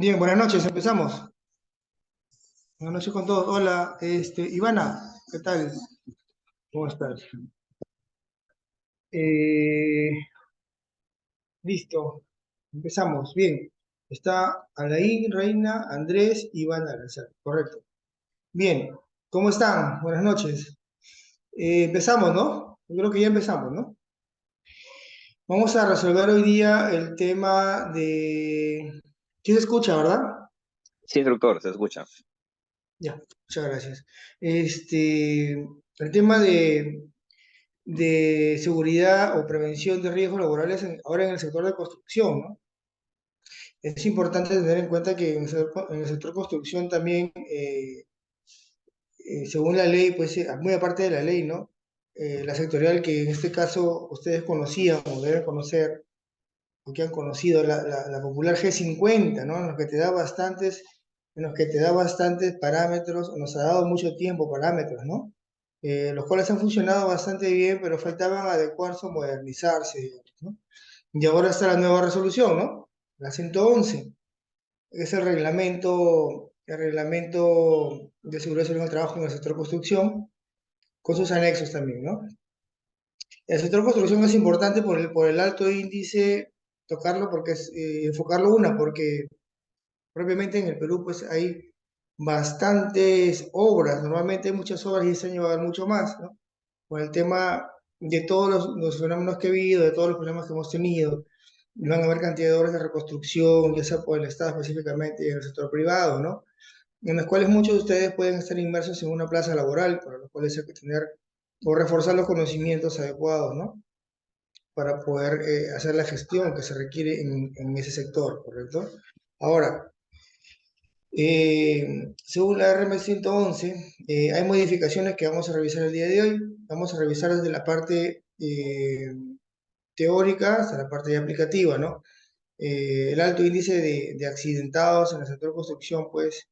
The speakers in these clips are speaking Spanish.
Bien, buenas noches, empezamos. Buenas noches con todos. Hola, Ivana, ¿qué tal? ¿Cómo estás? Eh, listo, empezamos. Bien, está Alain, Reina, Andrés, Ivana, Aranzal, correcto. Bien, ¿cómo están? Buenas noches. Empezamos, ¿no? Yo creo que ya empezamos, ¿no? Vamos a resolver hoy día el tema de... ¿Sí se escucha, verdad? Sí, instructor, se escucha. Ya, muchas gracias. El tema de seguridad o prevención de riesgos laborales ahora en el sector de construcción, ¿no? Es importante tener en cuenta que en el sector construcción también, según la ley, pues muy aparte de la ley, ¿no? La sectorial que en este caso ustedes conocían o deben conocer, o que han conocido, la popular G50, ¿no? En los que te da bastantes parámetros, nos ha dado mucho tiempo parámetros, ¿no? Los cuales han funcionado bastante bien, pero faltaban adecuarse o modernizarse, digamos, ¿no? Y ahora está la nueva resolución, ¿no? La 111, es el reglamento de seguridad y salud en el trabajo en el sector construcción, con sus anexos también, ¿no? El sector construcción es importante por el alto índice, tocarlo porque es, enfocarlo porque propiamente en el Perú pues hay bastantes obras, normalmente hay muchas obras y este año va a haber mucho más, ¿no? Por el tema de todos los fenómenos que ha habido, de todos los problemas que hemos tenido, van a haber cantidad de obras de reconstrucción, ya sea por el Estado específicamente y en el sector privado, ¿no? En las cuales muchos de ustedes pueden estar inmersos en una plaza laboral, para los cuales hay que tener o reforzar los conocimientos adecuados, ¿no? Para poder hacer la gestión que se requiere en ese sector, ¿correcto? Ahora, según la RM 111, hay modificaciones que vamos a revisar el día de hoy. Vamos a revisar desde la parte teórica hasta la parte aplicativa, ¿no? El alto índice de accidentados en el sector construcción, pues,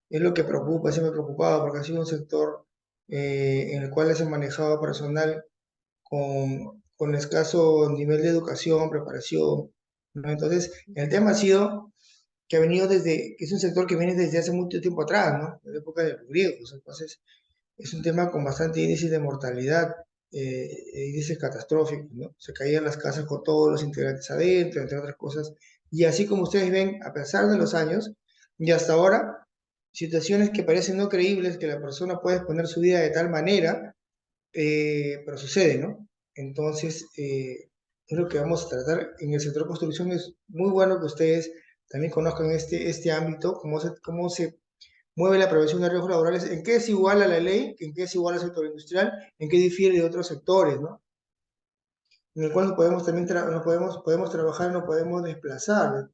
es lo que preocupa, siempre preocupado, porque ha sido un sector en el cual se ha manejado personal con escaso nivel de educación, preparación, ¿no? Entonces, el tema ha sido que ha venido que es un sector que viene desde hace mucho tiempo atrás, ¿no? De la época de los griegos. Entonces, es un tema con bastante índice de mortalidad, índices catastróficos, ¿no? Se caían las casas con todos los integrantes adentro, entre otras cosas. Y así como ustedes ven, a pesar de los años, y hasta ahora, situaciones que parecen no creíbles, que la persona puede exponer su vida de tal manera, pero sucede, ¿no? Entonces, es lo que vamos a tratar en el sector construcción. Es muy bueno que ustedes también conozcan este ámbito, cómo se mueve la prevención de riesgos laborales, en qué es igual a la ley, en qué es igual al sector industrial, en qué difiere de otros sectores, ¿no? En el cual nos podemos también podemos trabajar, nos podemos desplazar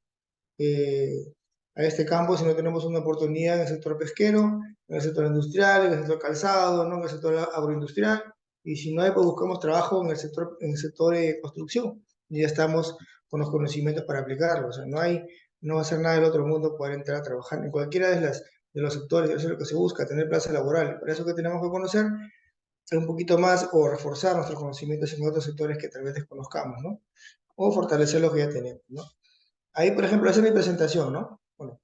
eh, a este campo si no tenemos una oportunidad en el sector pesquero, en el sector industrial, en el sector calzado, ¿no? En el sector agroindustrial, y si no hay, pues buscamos trabajo en el sector construcción, y ya estamos con los conocimientos para aplicarlo. O sea, no va a ser nada del otro mundo poder entrar a trabajar en cualquiera de los sectores. Eso es lo que se busca, tener plaza laboral. Para eso que tenemos que conocer un poquito más o reforzar nuestros conocimientos en otros sectores que tal vez desconozcamos, ¿no? O fortalecer los que ya tenemos, ¿no? Ahí, por ejemplo, esa es mi presentación, ¿no? Bueno,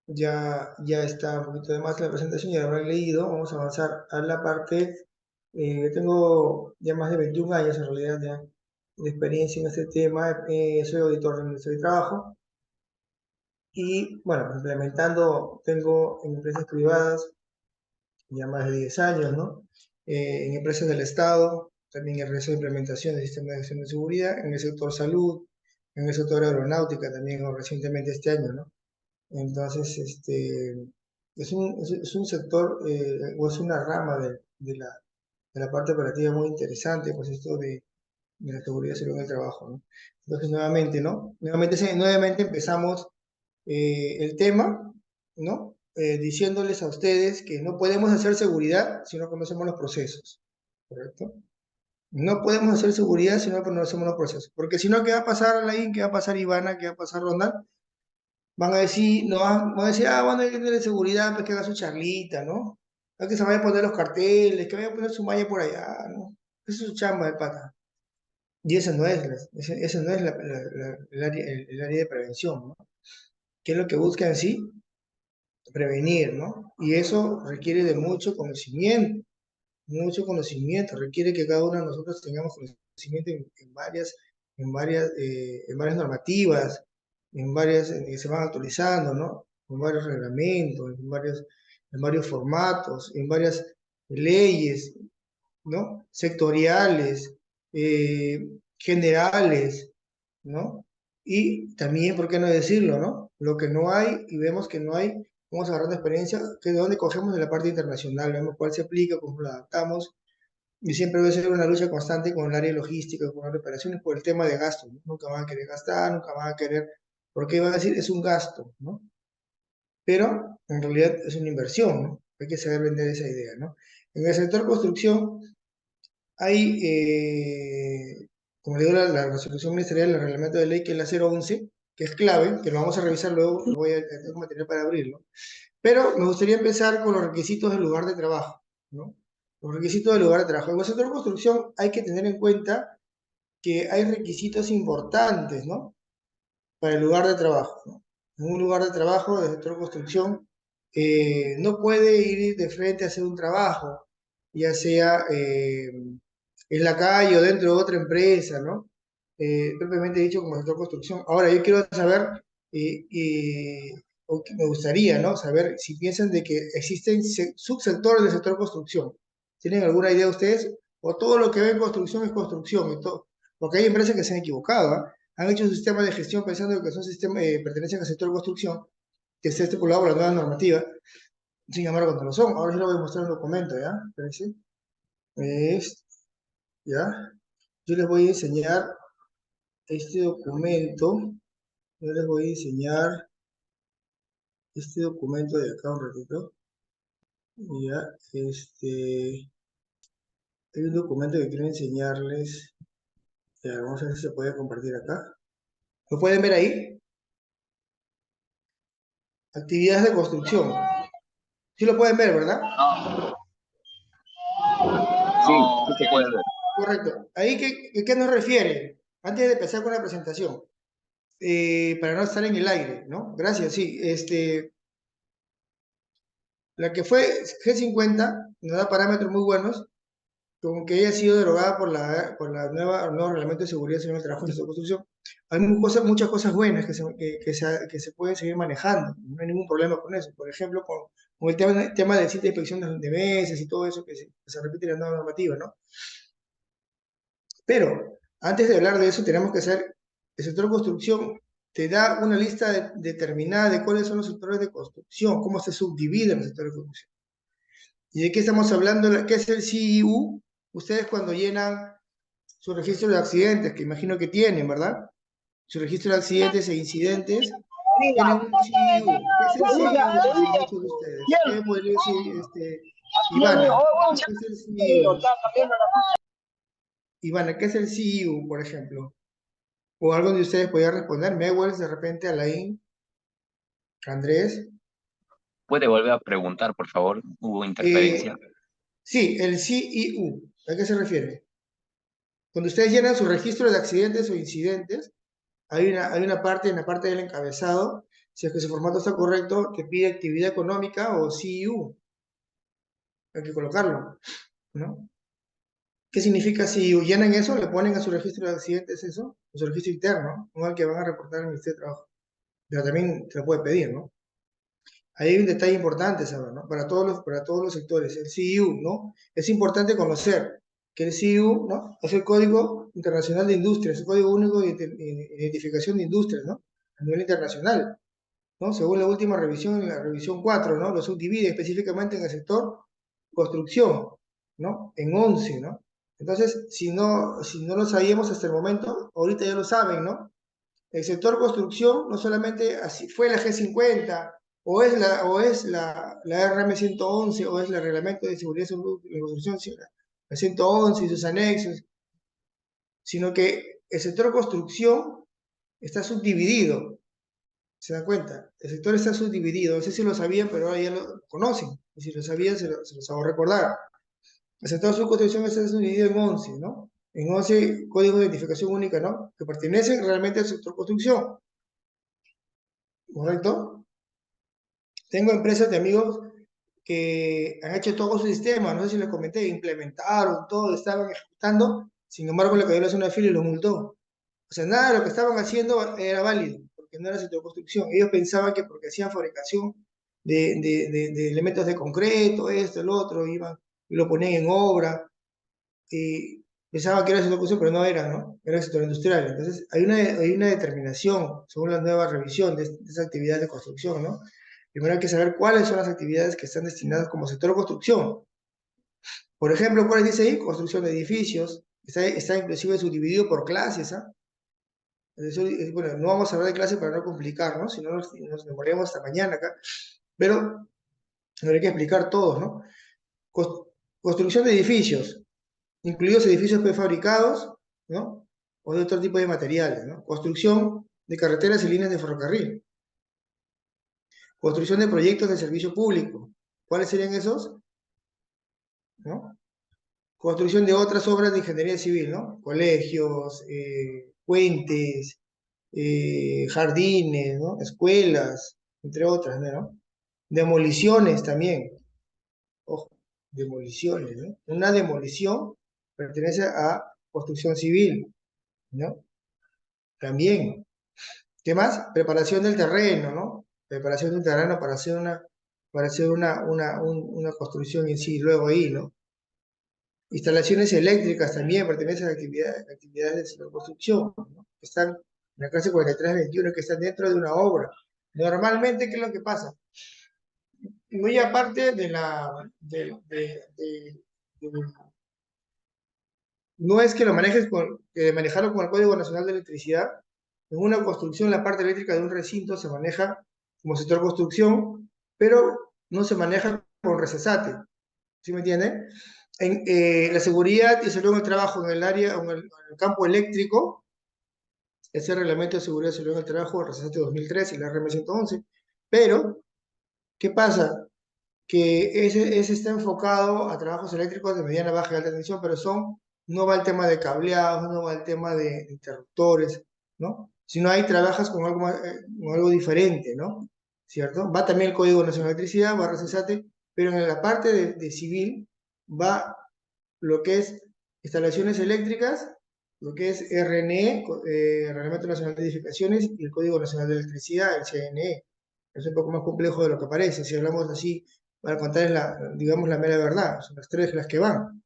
ya está un poquito de más la presentación, ya la habrán leído. Vamos a avanzar a la parte. Yo tengo ya más de 21 años en realidad ya de experiencia en este tema. Soy auditor del Ministerio de Trabajo y, bueno, implementando, tengo en empresas privadas ya más de 10 años, ¿no? En empresas del Estado, también he realizado implementación de sistemas de gestión de seguridad, en el sector salud, en el sector aeronáutica también, o recientemente este año, ¿no? Entonces, es un sector o es una rama de la parte operativa muy interesante, pues esto de la seguridad y salud en el trabajo, ¿no? Entonces, nuevamente, ¿no? Nuevamente empezamos el tema, ¿no? Diciéndoles a ustedes que no podemos hacer seguridad si no conocemos los procesos, ¿correcto? No podemos hacer seguridad si no conocemos los procesos, porque si no, ¿qué va a pasar, Alain? ¿Qué va a pasar, Ivana? ¿Qué va a pasar, Ronald? Van a decir, no, van a decir, bueno, hay que tener seguridad, pues que haga su charlita, ¿no? Hay que se vaya a poner los carteles, que vaya a poner su malla por allá, ¿no? Esa es su chamba de pata. Y esa no es, ese no es el área de prevención, ¿no? ¿Qué es lo que busca en sí? Prevenir, ¿no? Y eso requiere de mucho conocimiento, requiere que cada uno de nosotros tengamos conocimiento en varias normativas, que se van actualizando, ¿no? En varios reglamentos, en varios formatos, en varias leyes, ¿no? Sectoriales, generales, ¿no? Y también, ¿por qué no decirlo, no? Lo que no hay y vemos que no hay, vamos agarrando experiencia, que de dónde cogemos de la parte internacional, vemos cuál se aplica, cómo lo adaptamos, y siempre debe ser una lucha constante con el área logística, con las operaciones, por el tema de gastos, ¿no? Nunca van a querer gastar, nunca van a querer, porque van a decir, es un gasto, ¿no? Pero en realidad es una inversión, ¿no? Hay que saber vender esa idea, ¿no? En el sector construcción, hay, como le digo, la resolución ministerial, el reglamento de ley, que es la 011, que es clave, que lo vamos a revisar luego, lo voy a tener material para abrirlo. Pero me gustaría empezar con los requisitos del lugar de trabajo, ¿no? Los requisitos del lugar de trabajo. En el sector de construcción hay que tener en cuenta que hay requisitos importantes, ¿no? Para el lugar de trabajo, ¿no? En un lugar de trabajo del sector de construcción no puede ir de frente a hacer un trabajo, ya sea en la calle o dentro de otra empresa, ¿no? Propiamente dicho como sector construcción. Ahora, yo quiero saber, o que me gustaría, ¿no? Saber si piensan de que existen subsectores del sector construcción. ¿Tienen alguna idea ustedes? O todo lo que ven construcción es construcción, y todo. Porque hay empresas que se han equivocado, ¿ah? Han hecho un sistema de gestión pensando que son sistemas, pertenecen al sector construcción, que está estipulado por la nueva normativa, sin embargo, no lo son. Ahora sí lo voy a mostrar un documento, ¿ya? Espérense. Es, ¿ya? Yo les voy a enseñar este documento, yo les voy a enseñar este documento de acá un ratito, ya, hay un documento que quiero enseñarles, ya, vamos a ver si se puede compartir acá. ¿Lo pueden ver ahí? Actividades de construcción. Sí lo pueden ver, ¿verdad? Sí, sí se puede ver. Correcto. ¿Ahí qué nos refiere? Antes de empezar con la presentación, para no estar en el aire, ¿no? Gracias, sí. La que fue G50 nos da parámetros muy buenos, como que haya sido derogada por la nueva, el nuevo reglamento de seguridad en el trabajo de construcción. Hay muchas cosas buenas que se pueden seguir manejando, no hay ningún problema con eso. Por ejemplo, con el tema del sitio de inspección de meses y todo eso que se repite en la nueva normativa, ¿no? Pero antes de hablar de eso, tenemos que hacer, el sector de construcción te da una lista determinada de cuáles son los sectores de construcción, cómo se subdividen los sectores de construcción. ¿Y de qué estamos hablando? ¿Qué es el CIU? Ustedes cuando llenan su registro de accidentes, que imagino que tienen, ¿verdad? Su registro de accidentes e incidentes, tienen un CIU. ¿Qué es el CIU para muchos de ustedes? ¿Qué podría decir, Ivana? ¿Qué es el CIU? Ivana, ¿qué es el CIU, por ejemplo? O algo de ustedes podría responder. Mewells, de repente, Alain, Andrés. ¿Puede volver a preguntar, por favor? Hubo Eh, interferencia. sí, el CIU. ¿A qué se refiere? Cuando ustedes llenan su registro de accidentes o incidentes, hay una parte, en la parte del encabezado, si es que su formato está correcto, que pide actividad económica o CIU. Hay que colocarlo, ¿no? ¿Qué significa CIU? Llenan eso, le ponen a su registro de accidentes eso, a su registro interno, no al que van a reportar al Ministerio de Trabajo. Pero también se lo puede pedir, ¿no? Ahí hay un detalle importante, ¿sabes? ¿No? Para todos los sectores. El CIU, ¿no? Es importante conocer que el CIU, ¿no? Es el Código Internacional de Industrias, el Código Único de Identificación de Industrias, ¿no? A nivel internacional, ¿no? Según la última revisión, en la revisión 4, ¿no? Lo subdivide específicamente en el sector construcción, ¿no? En 11, ¿no? Entonces, si no lo sabíamos hasta el momento, ahorita ya lo saben, ¿no? El sector construcción no solamente así fue la G50, o es la RM 111, o es el Reglamento de Seguridad en Construcción, sí, la 111 y sus anexos, sino que el sector construcción está subdividido, ¿se dan cuenta? El sector está subdividido, no sé si lo sabían, pero ahora ya lo conocen, y si lo sabían se los hago recordar. El sector de subconstrucción está subdividido en 11, ¿no? En 11 códigos de identificación única, ¿no? Que pertenecen realmente al sector construcción. ¿correcto? Tengo empresas de amigos que han hecho todo su sistema, no sé si les comenté, implementaron todo, estaban ejecutando, sin embargo le cayó la zona de filo y los multó. O sea, nada de lo que estaban haciendo era válido, porque no era sector construcción. Ellos pensaban que porque hacían fabricación de elementos de concreto, esto, el otro, iban y lo ponían en obra, y pensaban que era sector construcción, pero no era, ¿no? Era sector industrial. Entonces, hay una determinación, según la nueva revisión de esa actividad de construcción, ¿no? Primero hay que saber cuáles son las actividades que están destinadas como sector de construcción. Por ejemplo, ¿cuáles dice ahí? Construcción de edificios, está inclusive subdividido por clases, ¿ah? Bueno, no vamos a hablar de clases para no complicarnos, si no nos demoramos hasta mañana acá, pero hay que explicar todos, ¿no? Cos- Construcción de edificios, incluidos edificios prefabricados, ¿no? O de otro tipo de materiales, ¿no? Construcción de carreteras y líneas de ferrocarril, construcción de proyectos de servicio público. ¿Cuáles serían esos? ¿No? Construcción de otras obras de ingeniería civil, ¿no? Colegios, puentes, jardines, ¿no? Escuelas, entre otras, ¿no? Demoliciones también, ojo, demoliciones, ¿no? Una demolición pertenece a construcción civil, ¿no? También. ¿Qué más? Preparación del terreno, ¿no? Preparación del terreno para hacer una construcción en sí, luego ahí, ¿no? Instalaciones eléctricas también pertenecen a actividades de sector construcción, ¿no? Que están en la clase 4321, que están dentro de una obra. Normalmente, ¿qué es lo que pasa? Muy aparte no es que lo manejes que manejarlo con el Código Nacional de Electricidad. En una construcción, la parte eléctrica de un recinto se maneja como sector construcción, pero no se maneja con recesate. ¿Sí me entienden? La seguridad y salud en el trabajo en el área, en el campo eléctrico, ese reglamento de seguridad y salud en el trabajo, el RCSAT 2013 y la RM 111. Pero, ¿qué pasa? Que ese está enfocado a trabajos eléctricos de mediana, baja y alta tensión, pero no va el tema de cableados, no va el tema de interruptores, ¿no? Sino ahí trabajas con algo diferente, ¿no? ¿Cierto? Va también el Código Nacional de Electricidad, va RCSAT, pero en la parte de civil va lo que es instalaciones eléctricas, lo que es RNE, Reglamento Nacional de Edificaciones, y el Código Nacional de Electricidad, el CNE. Es un poco más complejo de lo que parece, si hablamos así, para contar digamos, la mera verdad, son las tres las que van,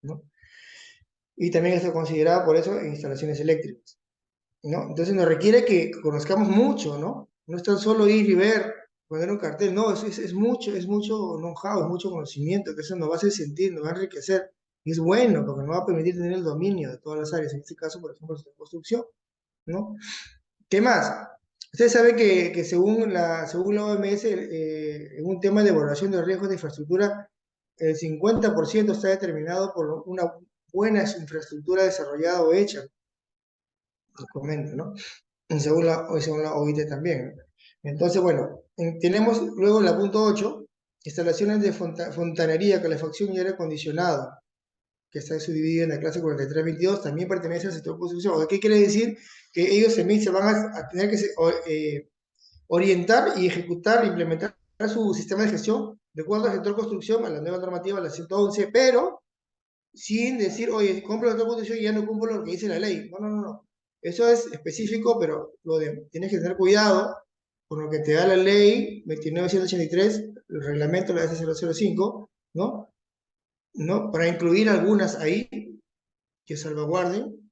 ¿no? Y también está considerado por eso en instalaciones eléctricas, ¿no? Entonces nos requiere que conozcamos mucho, ¿no? No es tan solo ir y ver, poner un cartel, no, es mucho know-how, es mucho conocimiento, que eso nos va a hacer sentir, nos va a enriquecer, y es bueno, porque nos va a permitir tener el dominio de todas las áreas, en este caso, por ejemplo, la construcción, ¿no? ¿Qué más? Ustedes saben que según la OMS, en un tema de evaluación de riesgos de infraestructura, el 50% está determinado por una buena infraestructura desarrollada o hecha, les comento, ¿no? Según la OIT también, ¿no? Entonces, bueno, tenemos luego la punto 8, instalaciones de fontanería, calefacción y aire acondicionado, que está subdividido en la clase 4322, también pertenece al sector construcción. O sea, ¿qué quiere decir? Que ellos también se van a tener que orientar y ejecutar, implementar su sistema de gestión de acuerdo al sector construcción, a la nueva normativa, a la 111, pero sin decir, oye, cumplo la construcción y ya no cumplo lo que dice la ley. No, no, no, no. Eso es específico, pero tienes que tener cuidado con lo que te da la ley 2983, el reglamento de la S005, ¿no? ¿No? Para incluir algunas ahí que salvaguarden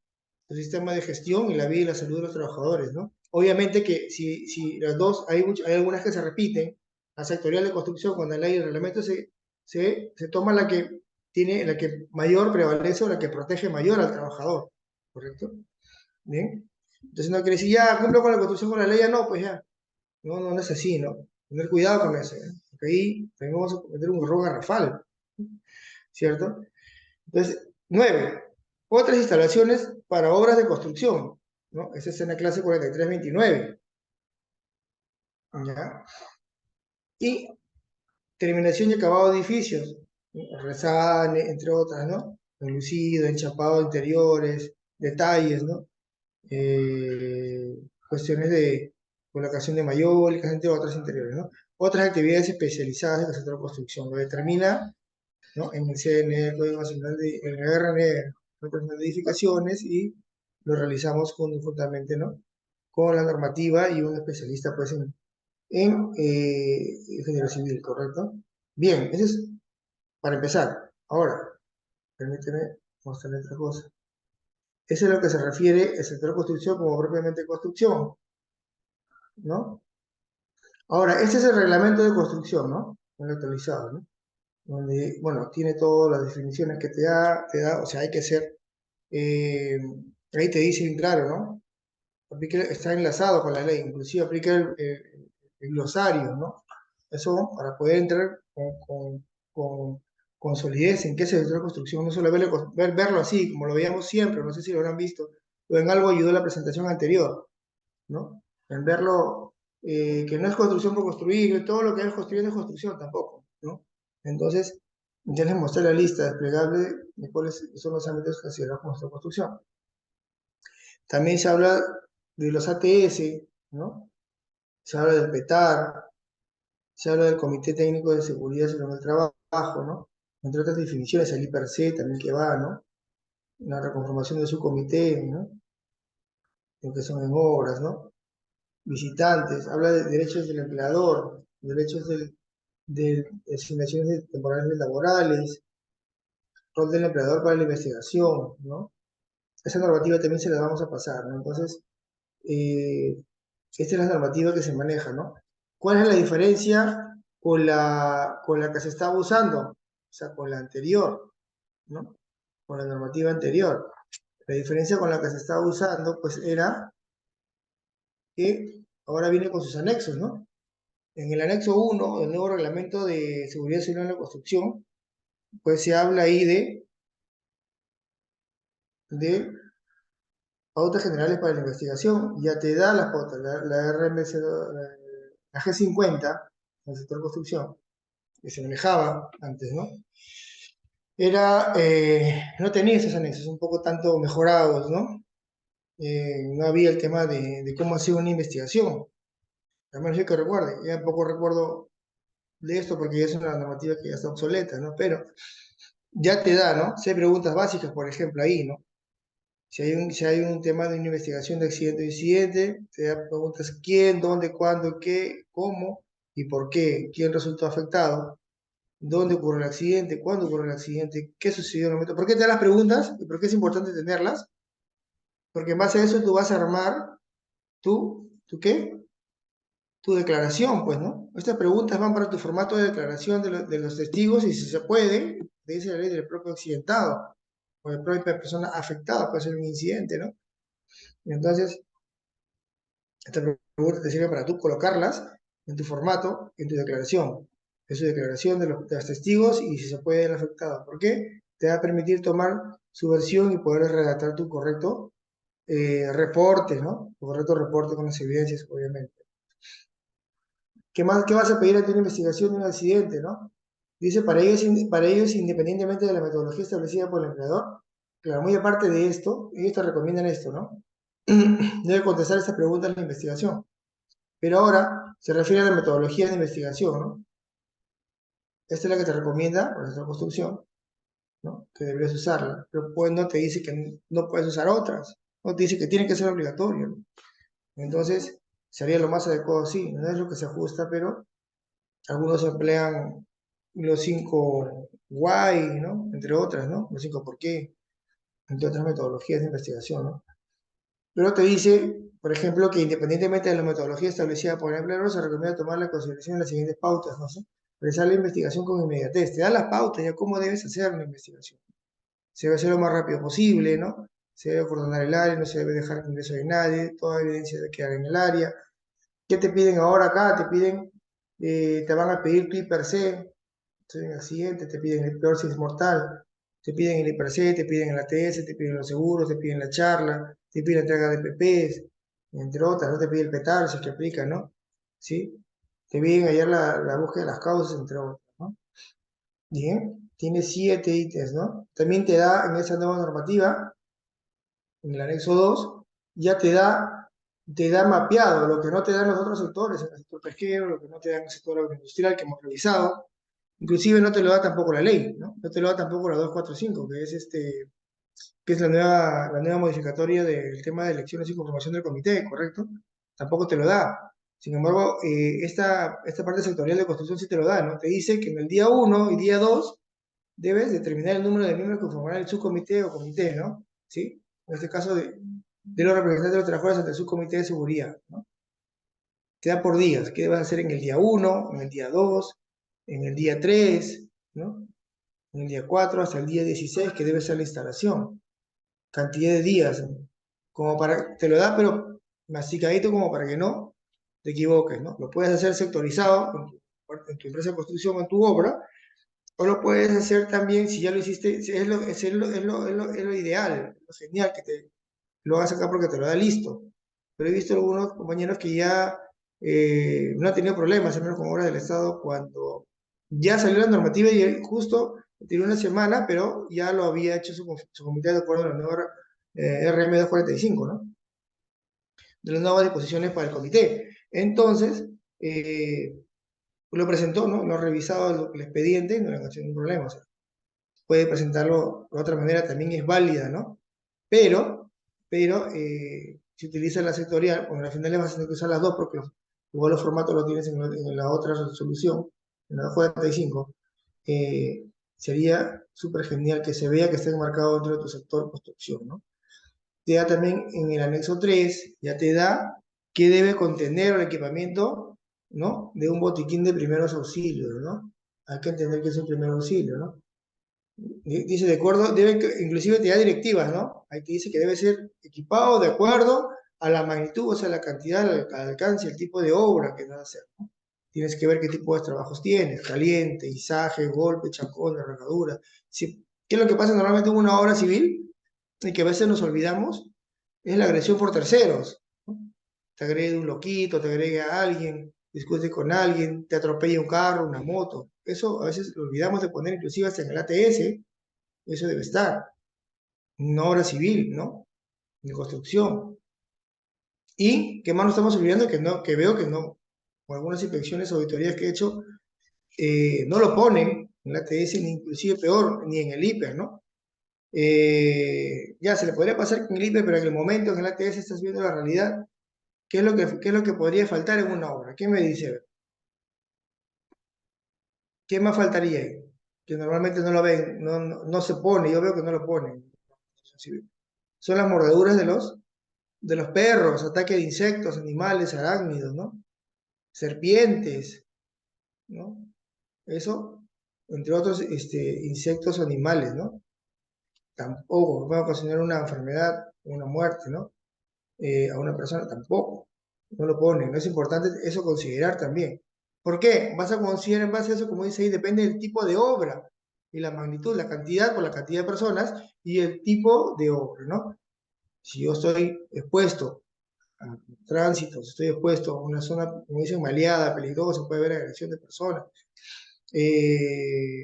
el sistema de gestión y la vida y la salud de los trabajadores, ¿no? Obviamente que si las dos, hay algunas que se repiten, la sectorial de construcción con la ley y el reglamento se toma la que mayor prevalece o la que protege mayor al trabajador, ¿correcto? Bien. Entonces no quiere decir, ya cumplo con la construcción con la ley, ya no, pues ya. No, no, no es así, ¿no? Tener cuidado con eso, ¿eh? Porque ahí también vamos a cometer un error garrafal, ¿cierto? Entonces, 9. Otras instalaciones para obras de construcción, ¿no? Esa es en la clase 4329, ¿ya? Y terminación y acabado de edificios, ¿no? Resane, entre otras, ¿no? Enlucido, enchapado de interiores, detalles, ¿no? Cuestiones colocación de mayólicas, entre otras interiores, ¿no? Otras actividades especializadas en el sector de construcción. Lo determina, ¿no? En el CN, el Código Nacional en el RNE, el Código Nacional de Edificaciones, y lo realizamos conjuntamente, ¿no? Con la normativa y un especialista, pues, en ingeniero civil, ¿correcto? Bien, eso es para empezar. Ahora, permíteme mostrarle otra cosa. Eso es lo que se refiere el sector de construcción como propiamente construcción, ¿no? Ahora, este es el reglamento de construcción, ¿no? El actualizado, ¿no? Donde, bueno, tiene todas las definiciones que o sea, hay que ser, eh, ahí te dice bien claro, ¿no? Está enlazado con la ley, inclusive aplica el glosario, ¿no? Eso para poder entrar con, con solidez en qué es el sector de construcción, no solo verlo así, como lo veíamos siempre, no sé si lo habrán visto, o en algo ayudó la presentación anterior, ¿no? En verlo, que no es construcción por construir, todo lo que es construir no es construcción tampoco, ¿no? Entonces, ya les mostré la lista desplegable de cuáles son los ámbitos considerados como construcción. También se habla de los ATS, ¿no? Se habla del PETAR, se habla del Comité Técnico de Seguridad y Salud del Trabajo, ¿no? Entre otras definiciones, el IPRC también que va, ¿no? La reconformación de su comité, ¿no? Lo que son en obras, ¿no? Visitantes, habla de derechos del empleador, derechos de asignaciones temporales laborales, rol del empleador para la investigación, ¿no? Esa normativa también se la vamos a pasar, ¿no? Entonces, esta es la normativa que se maneja, ¿no? ¿Cuál es la diferencia con la que se estaba usando? O sea, con la anterior, ¿no? Con la normativa anterior. La diferencia con la que se estaba usando, pues era que ahora viene con sus anexos, ¿no? En el anexo 1 del nuevo reglamento de seguridad civil en la construcción, pues se habla ahí de pautas generales para la investigación. Ya te da las pautas, la RMC, la G50, en el sector construcción, que se manejaba antes, ¿no? No tenía esos anexos, un poco tanto mejorados, ¿no? No había el tema de cómo hacer una investigación, al menos yo que recuerde, ya poco recuerdo de esto porque ya es una normativa que ya está obsoleta, ¿no? Pero ya te da, ¿no? Si hay preguntas básicas, por ejemplo, ahí, ¿no? Si hay un tema de una investigación de accidente o incidente, te da preguntas quién, dónde, cuándo, qué, cómo y por qué, quién resultó afectado, dónde ocurrió el accidente, cuándo ocurrió el accidente, qué sucedió en el momento. ¿Por qué te da las preguntas y por qué es importante tenerlas? Porque en base a eso tú vas a armar ¿tu qué? Tu declaración, pues, ¿no? Estas preguntas van para tu formato de declaración de los testigos y si se puede, te dice la ley del propio accidentado o de la propia persona afectada, puede ser un incidente, ¿no? Y entonces, estas preguntas te sirven para tú colocarlas en tu formato, en tu declaración. Es su declaración de los testigos y si se puede el afectado. ¿Por qué? Te va a permitir tomar su versión y poder redactar tu correcto reporte, ¿no? Tu correcto reporte con las evidencias, obviamente. ¿Qué más, qué vas a pedir ante una investigación de un accidente, no? Dice, para ellos, independientemente de la metodología establecida por el empleador, claro, muy aparte de esto, ellos te recomiendan esto, ¿no? Debe contestar esta pregunta en la investigación. Pero ahora se refiere a la metodología de investigación, ¿no? Esta es la que te recomienda por nuestra construcción, ¿no? Que deberías usarla. Pero pues no te dice que no puedes usar otras. No te dice que tiene que ser obligatorio, ¿no? Entonces, sería lo más adecuado, sí. No es lo que se ajusta, pero algunos emplean los 5 why, ¿no? Entre otras, ¿no? Los 5 por qué, entre otras metodologías de investigación, ¿no? Pero te dice, por ejemplo, que independientemente de la metodología establecida por el empleador, se recomienda tomar la consideración de las siguientes pautas, ¿no? Realizar la investigación con inmediatez. Te da las pautas ya cómo debes hacer la investigación. Se debe hacer lo más rápido posible, ¿no? Se debe ordenar el área, no se debe dejar ingreso de nadie, toda evidencia debe quedar en el área. ¿Qué te piden ahora acá? Te van a pedir tu IPRC, en accidente, te piden el peor si es mortal, te piden el IPRC, te piden el ATS, te piden los seguros, te piden la charla, te piden la entrega de PPs, entre otras, no te piden el PETAR si es que aplica, ¿no? ¿Sí? Te piden hallar la búsqueda de las causas, entre otras, ¿no? Bien, tiene 7 ítems, ¿no? También te da en esa nueva normativa, en el anexo 2, ya te da te da mapeado lo que no te dan los otros sectores, el sector pesquero, lo que no te dan el sector agroindustrial que hemos revisado. Inclusive no te lo da tampoco la ley, ¿no? No te lo da tampoco la 245, que es la nueva modificatoria del tema de elecciones y conformación del comité, ¿correcto? Tampoco te lo da. Sin embargo, esta parte sectorial de construcción sí te lo da, ¿no? Te dice que en el día 1 y día 2 debes determinar el número de miembros que formarán el subcomité o comité, ¿no? ¿Sí? En este caso, de los representantes de los trabajadores ante el subcomité de seguridad, ¿no? Te da por días, qué debes hacer en el día 1, en el día 2, en el día 3, ¿no? En el día 4 hasta el día 16, que debe ser la instalación. Cantidad de días, ¿no? Como para, te lo da, pero masticadito como para que no te equivoques, ¿no? Lo puedes hacer sectorizado en tu empresa de construcción, en tu obra, o lo puedes hacer también, si ya lo hiciste, es lo ideal, lo genial que te lo hagas acá porque te lo da listo. Pero he visto algunos compañeros que ya no han tenido problemas, al menos con obras del Estado, cuando ya salió la normativa y él justo tiene una semana, pero ya lo había hecho su comité de acuerdo a la nueva RM 245, ¿no? De las nuevas disposiciones para el comité. Entonces, lo presentó, ¿no? Lo ha revisado el expediente y no le han hecho ningún problema. O sea, puede presentarlo de otra manera, también es válida, ¿no? Pero si utilizas la sectorial, bueno, al final le vas a tener que usar las dos porque igual los formatos los tienes en la otra resolución, en la 45, sería súper genial que se vea que está enmarcado dentro de tu sector construcción, ¿no? Te da también en el anexo 3, ya te da qué debe contener el equipamiento, ¿no? De un botiquín de primeros auxilios, ¿no? Hay que entender que es un primer auxilio, ¿no? Dice, de acuerdo, inclusive te da directivas, ¿no? Ahí te dice que debe ser equipado de acuerdo a la magnitud, o sea, la cantidad, al alcance, el tipo de obra que vas a hacer, ¿no? Tienes que ver qué tipo de trabajos tienes, caliente, izaje, golpe, chacón, herradura. Si, ¿qué es lo que pasa normalmente en una obra civil? Y que a veces nos olvidamos, es la agresión por terceros, ¿no? Te agrede un loquito, te agrega a alguien, discute con alguien, te atropella un carro, una moto. Eso a veces lo olvidamos de poner inclusive hasta en el ATS, eso debe estar, una obra civil, ¿no? De construcción. Y qué más nos estamos olvidando que no, que veo que no, con algunas inspecciones o auditorías que he hecho, no lo ponen en la ATS, ni inclusive peor, ni en el IPER, ¿no? Ya se le podría pasar con el IPER, pero en el momento en el ATS estás viendo la realidad. Qué es lo que podría faltar en una obra? ¿Qué me dice? ¿Qué más faltaría ahí? Que normalmente no lo ven, no se pone, yo veo que no lo ponen. Son las mordeduras de los perros, ataque de insectos, animales, arácnidos, ¿no? Serpientes, ¿no? Eso, entre otros insectos o animales, ¿no? Tampoco puede ocasionar una enfermedad, una muerte, ¿no? A una persona, tampoco. No lo pone. No es importante eso considerar también. ¿Por qué? Vas a considerar en base a eso, como dice ahí, depende del tipo de obra y la magnitud, la cantidad por la cantidad de personas y el tipo de obra, ¿no? Si yo estoy expuesto a tránsito, si estoy expuesto a una zona, como dicen, maleada, peligrosa, puede haber agresión de personas.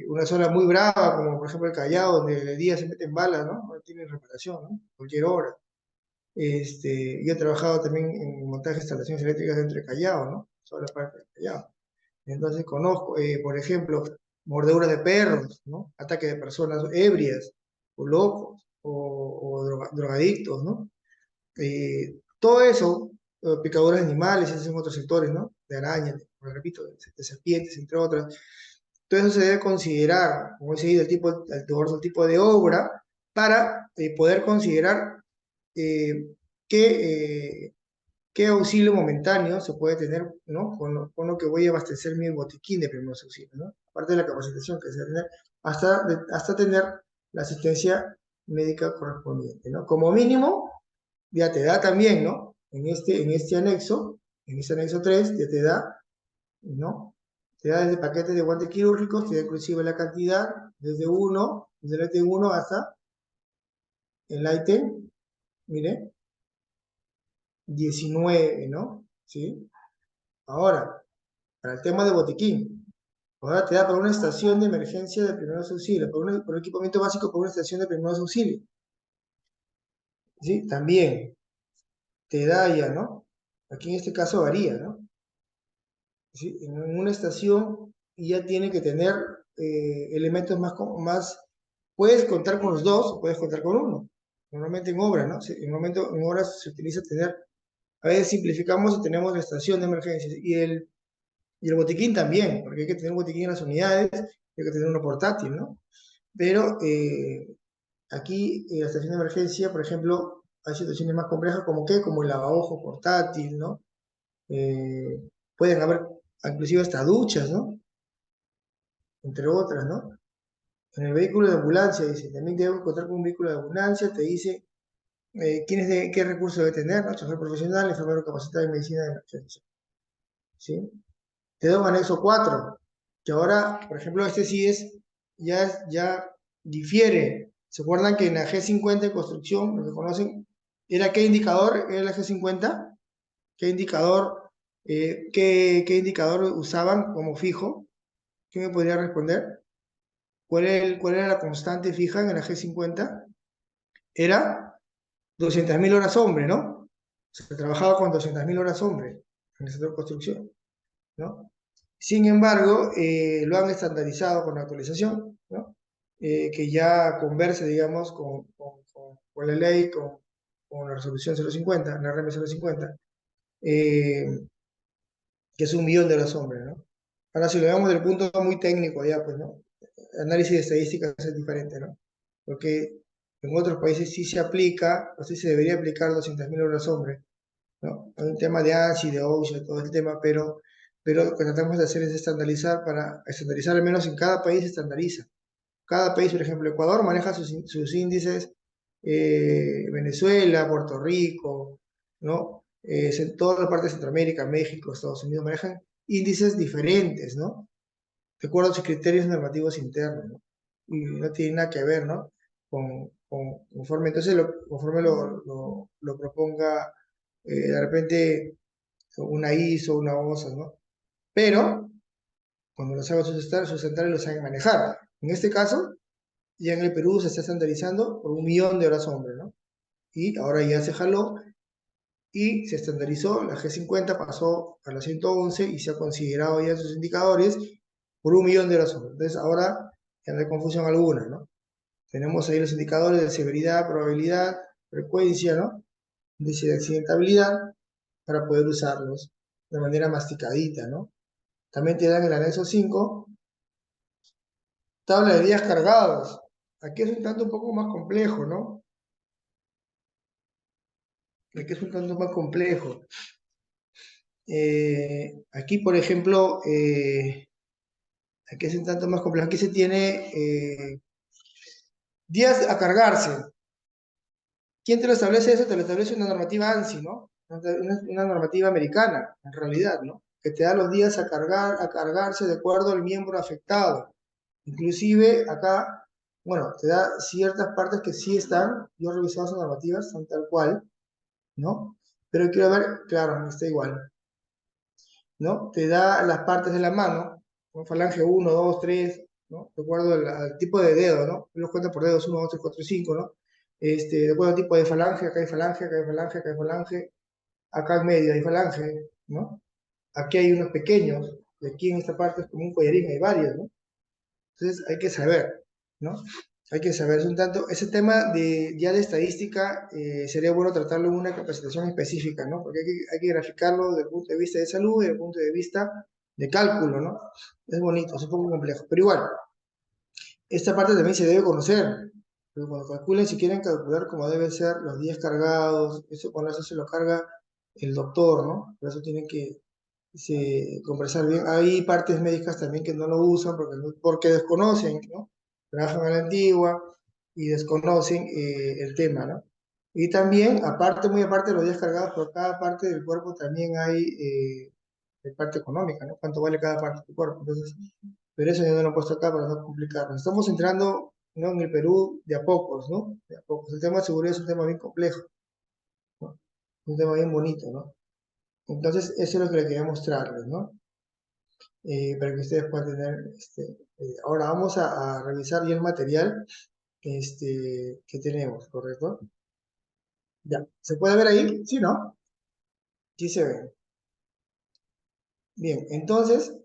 Una zona muy brava, como por ejemplo el Callao, donde de día se meten balas, ¿no? No tienen reparación, ¿no? Cualquier hora. Yo he trabajado también en montaje de instalaciones eléctricas dentro de Callao, ¿no? Toda la parte de Callao. Entonces conozco, por ejemplo, mordeduras de perros, ¿no? Ataque de personas ebrias, o locos, o drogadictos, ¿no? Todo eso, picaduras de animales, esos son otros sectores, ¿no? De arañas, repito, de serpientes, entre otras. Todo eso se debe considerar, como dice ahí, el tipo de obra, para poder considerar eh, qué, qué auxilio momentáneo se puede tener, ¿no? Con lo que voy a abastecer mi botiquín de primeros auxilios, ¿no? Aparte de la capacitación que se debe tener, hasta tener la asistencia médica correspondiente, ¿no? Como mínimo, ya te da también, ¿no? En este anexo 3, ya te da, ¿no? Te da desde paquetes de guantes quirúrgicos, te da inclusive la cantidad, desde el ítem 1 hasta el ítem, mire, 19, ¿no? ¿Sí? Ahora, para el tema de botiquín, ahora te da para una estación de emergencia de primeros auxilios, por un equipamiento básico para una estación de primeros auxilios, ¿sí? También te da ya, ¿no? Aquí en este caso varía, ¿no? ¿Sí? En una estación ya tiene que tener elementos más, puedes contar con los dos o puedes contar con uno. Normalmente en obra, ¿no? En momento, en obras se utiliza tener, a veces simplificamos y tenemos la estación de emergencias y el botiquín también, porque hay que tener un botiquín en las unidades, hay que tener uno portátil, ¿no? Pero aquí en la estación de emergencia, por ejemplo, hay situaciones más complejas como que, como el lavabo portátil, ¿no? Eh, pueden haber inclusive hasta duchas, ¿no? Entre otras, ¿no? En el vehículo de ambulancia, dice, también debo contar con un vehículo de ambulancia, te dice qué recursos debe tener, ¿no? Chofer profesional, enfermero capacitado en medicina de emergencia, ¿sí? Te da un anexo 4 que ahora, por ejemplo, este sí ya difiere. ¿Se acuerdan que en la G50 en construcción, lo que conocen, era qué indicador era la G50? ¿Qué indicador, qué indicador usaban como fijo? ¿Quién me podría responder? ¿Cuál era la constante fija en la G50? Era 200.000 horas hombre, ¿no? Se trabajaba con 200.000 horas hombre en el sector de construcción, ¿no? Sin embargo, lo han estandarizado con la actualización, ¿no? Que ya converse, digamos, con la ley, con la resolución 050, la RM 050, eh, que es 1.000.000 de horas hombre, ¿no? Ahora, si lo vemos desde el punto muy técnico, ya, pues, ¿no? Análisis de estadísticas es diferente, ¿no? Porque en otros países sí se aplica, o sí se debería aplicar 200.000 horas hombre, ¿no? Hay un tema de ANSI, de OSHA, todo el tema, pero lo que tratamos de hacer es estandarizar al menos en cada país se estandariza. Cada país, por ejemplo, Ecuador maneja sus índices, Venezuela, Puerto Rico, ¿no? Toda la parte de Centroamérica, México, Estados Unidos manejan índices diferentes, ¿no? De acuerdo a sus criterios normativos internos, ¿no? Y no tiene nada que ver, ¿no? Conforme, entonces, conforme lo proponga de repente una ISO, una OSA, ¿no? Pero cuando los hagan sus centrales lo saben manejar. En este caso, ya en el Perú se está estandarizando por 1.000.000 de horas hombre, ¿no? Y ahora ya se jaló y se estandarizó, la G50 pasó a la 111 y se ha considerado ya sus indicadores por 1.000.000 de horas hombre. Entonces ahora ya no hay confusión alguna, ¿no? Tenemos ahí los indicadores de severidad, probabilidad, frecuencia, ¿no? Índice de accidentabilidad para poder usarlos de manera masticadita, ¿no? También te dan el anexo 5, tabla de días cargados. Aquí es un tanto un poco más complejo, ¿no? Aquí es un tanto más complejo. Aquí, por ejemplo, aquí es un tanto más complejo. Aquí se tiene días a cargarse. ¿Quién te lo establece eso? Te lo establece una normativa ANSI, ¿no? Una normativa americana, en realidad, ¿no? Que te da los días a cargarse de acuerdo al miembro afectado. Inclusive acá, bueno, te da ciertas partes que sí están, yo he revisado esas normativas, están tal cual, ¿no? Pero quiero ver, claro, no está igual, ¿no? Te da las partes de la mano, con falange uno 2 3, ¿no? De acuerdo al tipo de dedo, ¿no? Los cuenta por dedos uno 2 3 4 5, ¿no? De acuerdo al tipo de falange, acá hay falange, acá hay falange, acá hay falange, acá en medio hay falange, ¿no? Aquí hay unos pequeños, y aquí en esta parte es como un collarín, hay varios, ¿no? Entonces hay que saber, ¿no? Hay que saber, es un tanto, ese tema ya de estadística sería bueno tratarlo en una capacitación específica, ¿no? Porque hay que graficarlo desde el punto de vista de salud y desde el punto de vista de cálculo, ¿no? Es bonito, es un poco complejo, pero igual, esta parte también se debe conocer, pero cuando calculen, si quieren calcular cómo deben ser los días cargados, eso cuando eso se lo carga el doctor, ¿no? Por eso tienen que conversar bien. Hay partes médicas también que no lo usan porque desconocen, ¿no? Trabajan a la antigua y desconocen el tema, ¿no? Y también, aparte, muy aparte de los días cargados, por cada parte del cuerpo también hay parte económica, ¿no? ¿Cuánto vale cada parte del cuerpo? Entonces, pero eso yo no lo he puesto acá para no complicarnos. Estamos entrando, ¿no? En el Perú de a pocos, ¿no? De a pocos. El tema de seguridad es un tema bien complejo, ¿no? Un tema bien bonito, ¿no? Entonces, eso es lo que le quería mostrarles, ¿no? Para que ustedes puedan tener, ahora vamos a revisar ya el material que tenemos, ¿correcto? Ya, ¿se puede ver ahí? Sí, ¿no? Sí se ve. Bien, entonces,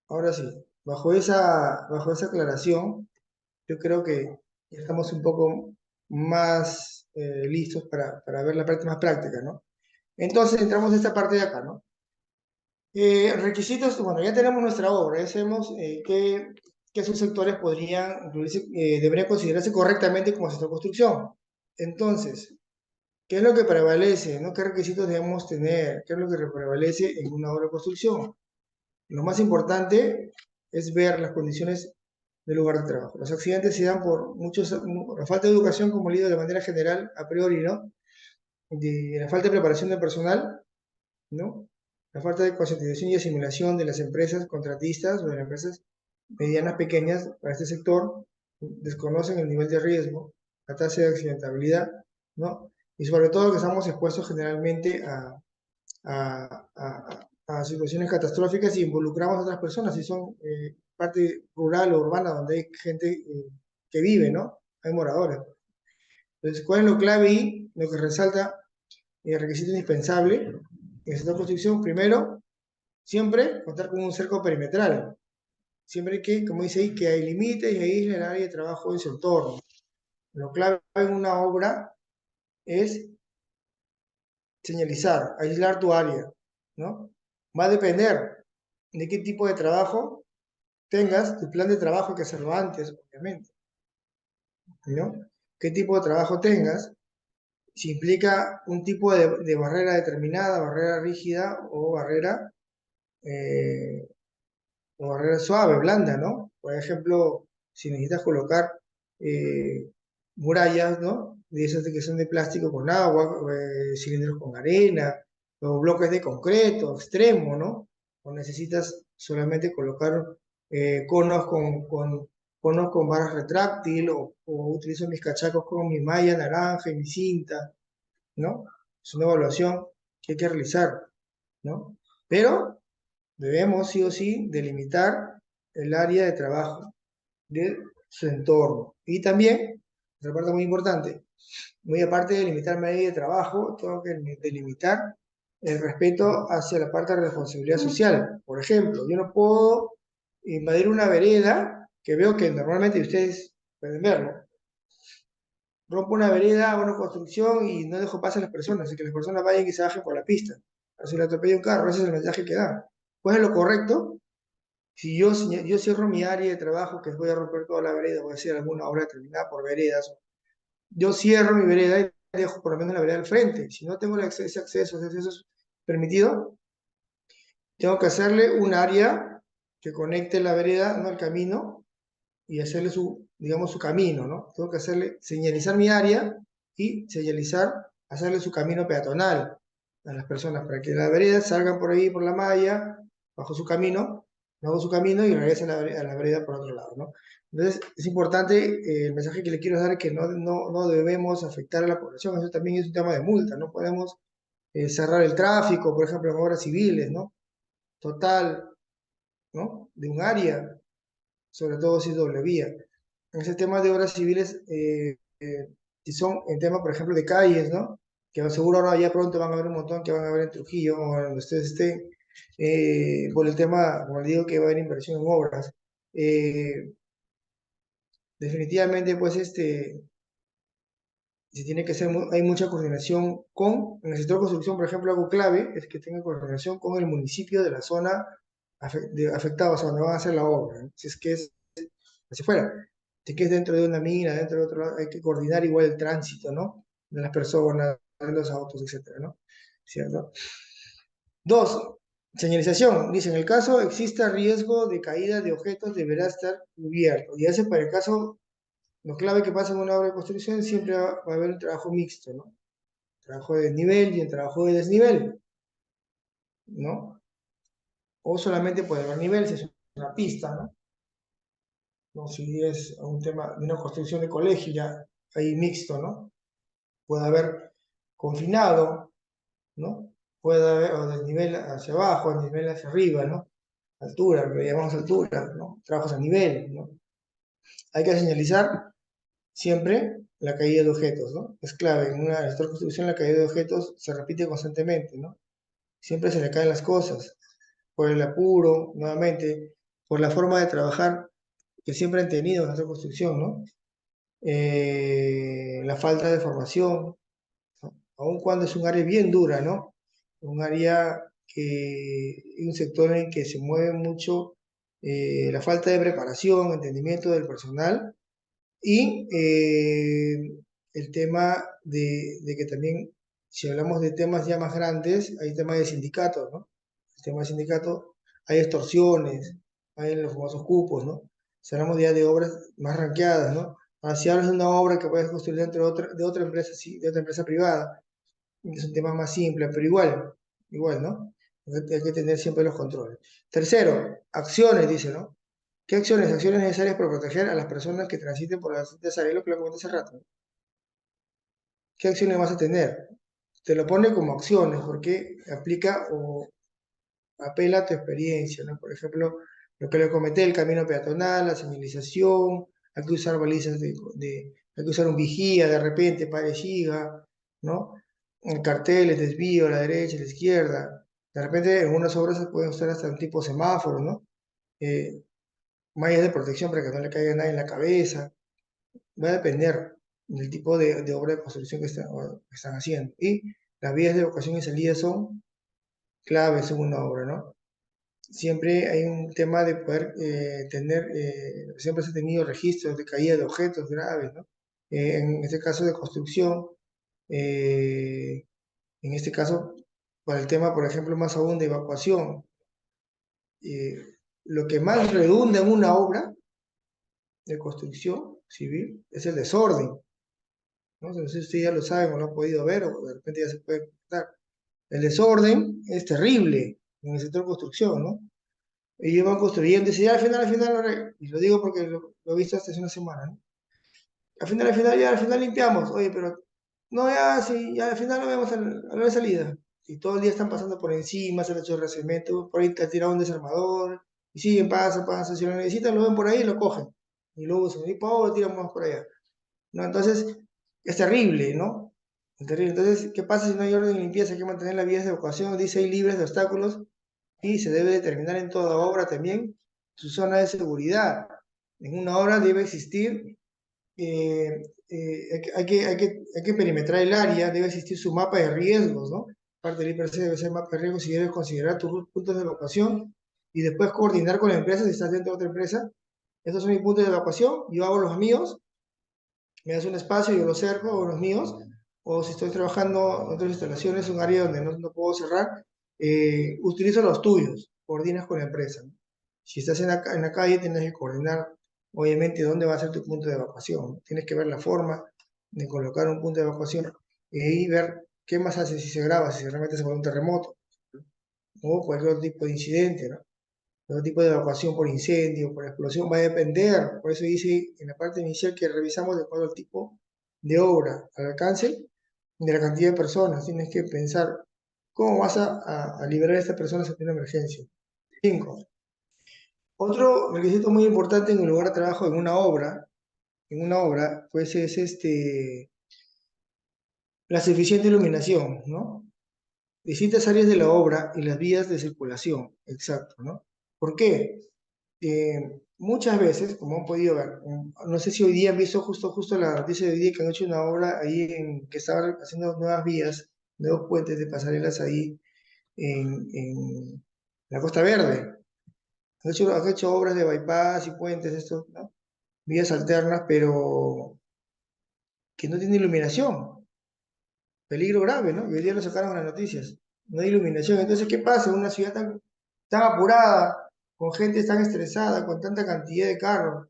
ahora sí, bajo esa aclaración, yo creo que ya estamos un poco más listos para ver la parte más práctica, ¿no? Entonces entramos a esta parte de acá, ¿no? Requisitos, bueno, ya tenemos nuestra obra, ya sabemos qué subsectores podrían incluirse, deberían considerarse correctamente como sector construcción. Entonces, ¿qué es lo que prevalece, no? ¿Qué requisitos debemos tener? ¿Qué es lo que prevalece en una obra de construcción? Lo más importante es ver las condiciones del lugar de trabajo. Los accidentes se dan por la falta de educación, como he leído de manera general, a priori, ¿no? De la falta de preparación del personal, ¿no? La falta de concientización y asimilación de las empresas contratistas o de las empresas medianas, pequeñas para este sector, desconocen el nivel de riesgo, la tasa de accidentabilidad, ¿no? Y sobre todo que estamos expuestos generalmente a situaciones catastróficas y involucramos a otras personas, si son parte rural o urbana donde hay gente que vive, ¿no? Hay moradores. Entonces, ¿cuál es lo clave ahí? Lo que resalta el requisito indispensable en el sector construcción, primero, siempre contar con un cerco perimetral. Siempre que, como dice ahí, que hay límites y aísle el área de trabajo en su entorno. Lo clave en una obra es señalizar, aislar tu área, ¿no? Va a depender de qué tipo de trabajo tengas, tu plan de trabajo hay que hacerlo antes, obviamente, ¿no? ¿Qué tipo de trabajo tengas? Si implica un tipo de barrera determinada, barrera rígida eh, o barrera suave, blanda, ¿no? Por ejemplo, si necesitas colocar eh, murallas, ¿no? De esas que son de plástico con agua, cilindros con arena, o bloques de concreto extremo, ¿no? O necesitas solamente colocar conos con barras retráctil, o utilizo mis cachacos con mi malla naranja y mi cinta, ¿no? Es una evaluación que hay que realizar, ¿no? Pero debemos sí o sí delimitar el área de trabajo de su entorno. Y también, otra parte muy importante, muy aparte de delimitar mi área de trabajo, tengo que delimitar el respeto hacia la parte de responsabilidad social. Por ejemplo, yo no puedo invadir una vereda, que veo que normalmente ustedes pueden verlo, rompo una vereda, una construcción y no dejo pasar a las personas, y que las personas vayan y se bajen por la pista. Así le atropella un carro, ese es el mensaje que da. ¿Cuál es lo correcto? Si yo cierro mi área de trabajo, que voy a romper toda la vereda, voy a hacer alguna obra determinada por veredas, yo cierro mi vereda y dejo por lo menos la vereda al frente. Si no tengo ese acceso es permitido, tengo que hacerle un área que conecte la vereda, no al camino, y hacerle digamos, su camino, ¿no? Tengo que señalizar mi área y hacerle su camino peatonal a las personas para que las veredas salgan por ahí, por la malla, bajo su camino y regresen a la vereda por otro lado, ¿no? Entonces, es importante, el mensaje que le quiero dar es que no debemos afectar a la población, eso también es un tema de multa, no podemos cerrar el tráfico, por ejemplo, en obras civiles, ¿no? Total, ¿no? De un área, sobre todo si es doble vía. En ese tema de obras civiles, si son en tema, por ejemplo, de calles, ¿no? Que seguro ahora ya pronto van a haber un montón que van a haber en Trujillo o donde ustedes estén, por el tema, como les digo, que va a haber inversión en obras. Eh, Definitivamente, pues, se tiene que hacer, hay mucha coordinación en el sector de construcción, por ejemplo, algo clave es que tenga coordinación con el municipio de la zona afectada, o sea, donde van a hacer la obra, ¿no? Si es que es hacia afuera. Si que es dentro de una mina, dentro de otro lado, hay que coordinar igual el tránsito, ¿no? De las personas, de los autos, etcétera, ¿no? ¿Cierto? Dos, señalización. Dice, en el caso exista riesgo de caída de objetos, deberá estar cubierto. Y ese para el caso, lo clave que pasa en una obra de construcción, siempre va a haber un trabajo mixto, ¿no? Trabajo de desnivel y el trabajo de desnivel, ¿no? O solamente puede haber nivel si es una pista, ¿no? No, si es un tema de una construcción de colegio, ya ahí mixto, ¿no? Puede haber confinado, ¿no? Puede haber o desnivel hacia abajo, desnivel hacia arriba, ¿no? Altura, lo que llamamos altura, ¿no? Trabajos a nivel, ¿no? Hay que señalizar siempre la caída de objetos, ¿no? Es clave, en una construcción la caída de objetos se repite constantemente, ¿no? siempre se le caen las cosas, por el apuro, nuevamente, por la forma de trabajar que siempre han tenido en esta construcción, ¿no? La falta de formación, ¿no? Aun cuando es un área bien dura, ¿no? Un área que, un sector en el que se mueve mucho la falta de preparación, entendimiento del personal y el tema de que también, si hablamos de temas ya más grandes, hay temas de sindicatos, ¿no? El tema de sindicatos, hay extorsiones, hay los famosos cupos, ¿no? Si hablamos ya de obras más ranqueadas, ¿no? Ahora, si hablas de una obra que puedes construir dentro de otra empresa, sí, de otra empresa privada, es un tema más simple, pero igual, ¿no? Hay que tener siempre los controles. Tercero, acciones, dice, ¿no? ¿Qué acciones? Acciones necesarias para proteger a las personas que transiten por las distintas áreas, lo que lo comenté hace rato. ¿Qué acciones vas a tener? Te lo pone como acciones porque aplica o apela a tu experiencia, ¿no? Por ejemplo, lo que le comenté, el camino peatonal, la señalización, hay que usar balizas hay que usar un vigía de repente para giga, ¿no? Carteles, desvío a la derecha, a la izquierda. De repente en unas obras se pueden usar hasta un tipo semáforo, ¿no? Eh, Mallas de protección para que no le caiga nada en la cabeza. Va a depender del tipo de obra de construcción que están haciendo. Y las vías de evacuación y salida son claves en una obra, ¿no? Siempre hay un tema de poder siempre se ha tenido registros de caída de objetos graves, ¿no? En este caso de construcción, eh, en este caso, para el tema, por ejemplo, más aún de evacuación, eh, lo que más redunda en una obra de construcción civil es el desorden, ¿no? No sé si ustedes ya lo saben o lo han podido ver o de repente ya se puede contar. El desorden es terrible en el sector construcción, ¿no? Ellos van construyendo y dicen, ya al final, y lo digo porque lo he visto hasta hace una semana, ¿no? Al final limpiamos, oye, pero no, ya, sí, ya al final lo vemos a la salida. Y todo el día están pasando por encima, se le echó el cemento, por ahí te ha tirado un desarmador, y siguen, pasa, si lo necesitan lo ven por ahí y lo cogen. Y luego se y lo tiran más por allá. ¿No? Entonces, es terrible, ¿no? Es terrible. Entonces, ¿qué pasa si no hay orden y limpieza? Hay que mantener las vías de evacuación, dice ahí libres de obstáculos, y se debe determinar en toda obra también su zona de seguridad. En una obra debe existir, hay que perimetrar el área, debe existir su mapa de riesgos, ¿no? Parte del IPRC debe ser mapa de riesgos y debe considerar tus puntos de evacuación y después coordinar con la empresa si estás dentro de otra empresa. Estos son mis puntos de evacuación, yo hago los míos, me das un espacio, yo lo cerco, o los míos, o si estoy trabajando en otras instalaciones, un área donde no puedo cerrar, utilizo los tuyos, coordinas con la empresa, ¿no? Si estás en la calle, tienes que coordinar, obviamente, dónde va a ser tu punto de evacuación, ¿no? Tienes que ver la forma de colocar un punto de evacuación y ver qué más hace si se graba, si realmente se pone un terremoto o cualquier otro tipo de incidente, ¿no? Todo tipo de evacuación por incendio, por explosión, va a depender. Por eso dice en la parte inicial que revisamos de acuerdo al tipo de obra, al alcance de la cantidad de personas. Tienes que pensar cómo vas a liberar a estas personas en una emergencia. 5. Otro requisito muy importante en un lugar de trabajo, en una obra, pues es la suficiente iluminación, ¿no? Distintas áreas de la obra y las vías de circulación, exacto, ¿no? ¿Por qué? Muchas veces, como han podido ver, no sé si hoy día han visto justo la noticia de hoy día que han hecho una obra ahí que estaban haciendo nuevas vías, nuevos puentes de pasarelas ahí en la Costa Verde. Han hecho obras de bypass y puentes, esto, ¿no? Vías alternas, pero que no tienen iluminación. Peligro grave, ¿no? Y hoy día lo sacaron en las noticias. No hay iluminación. Entonces, ¿qué pasa en una ciudad tan apurada, con gente tan estresada, con tanta cantidad de carros?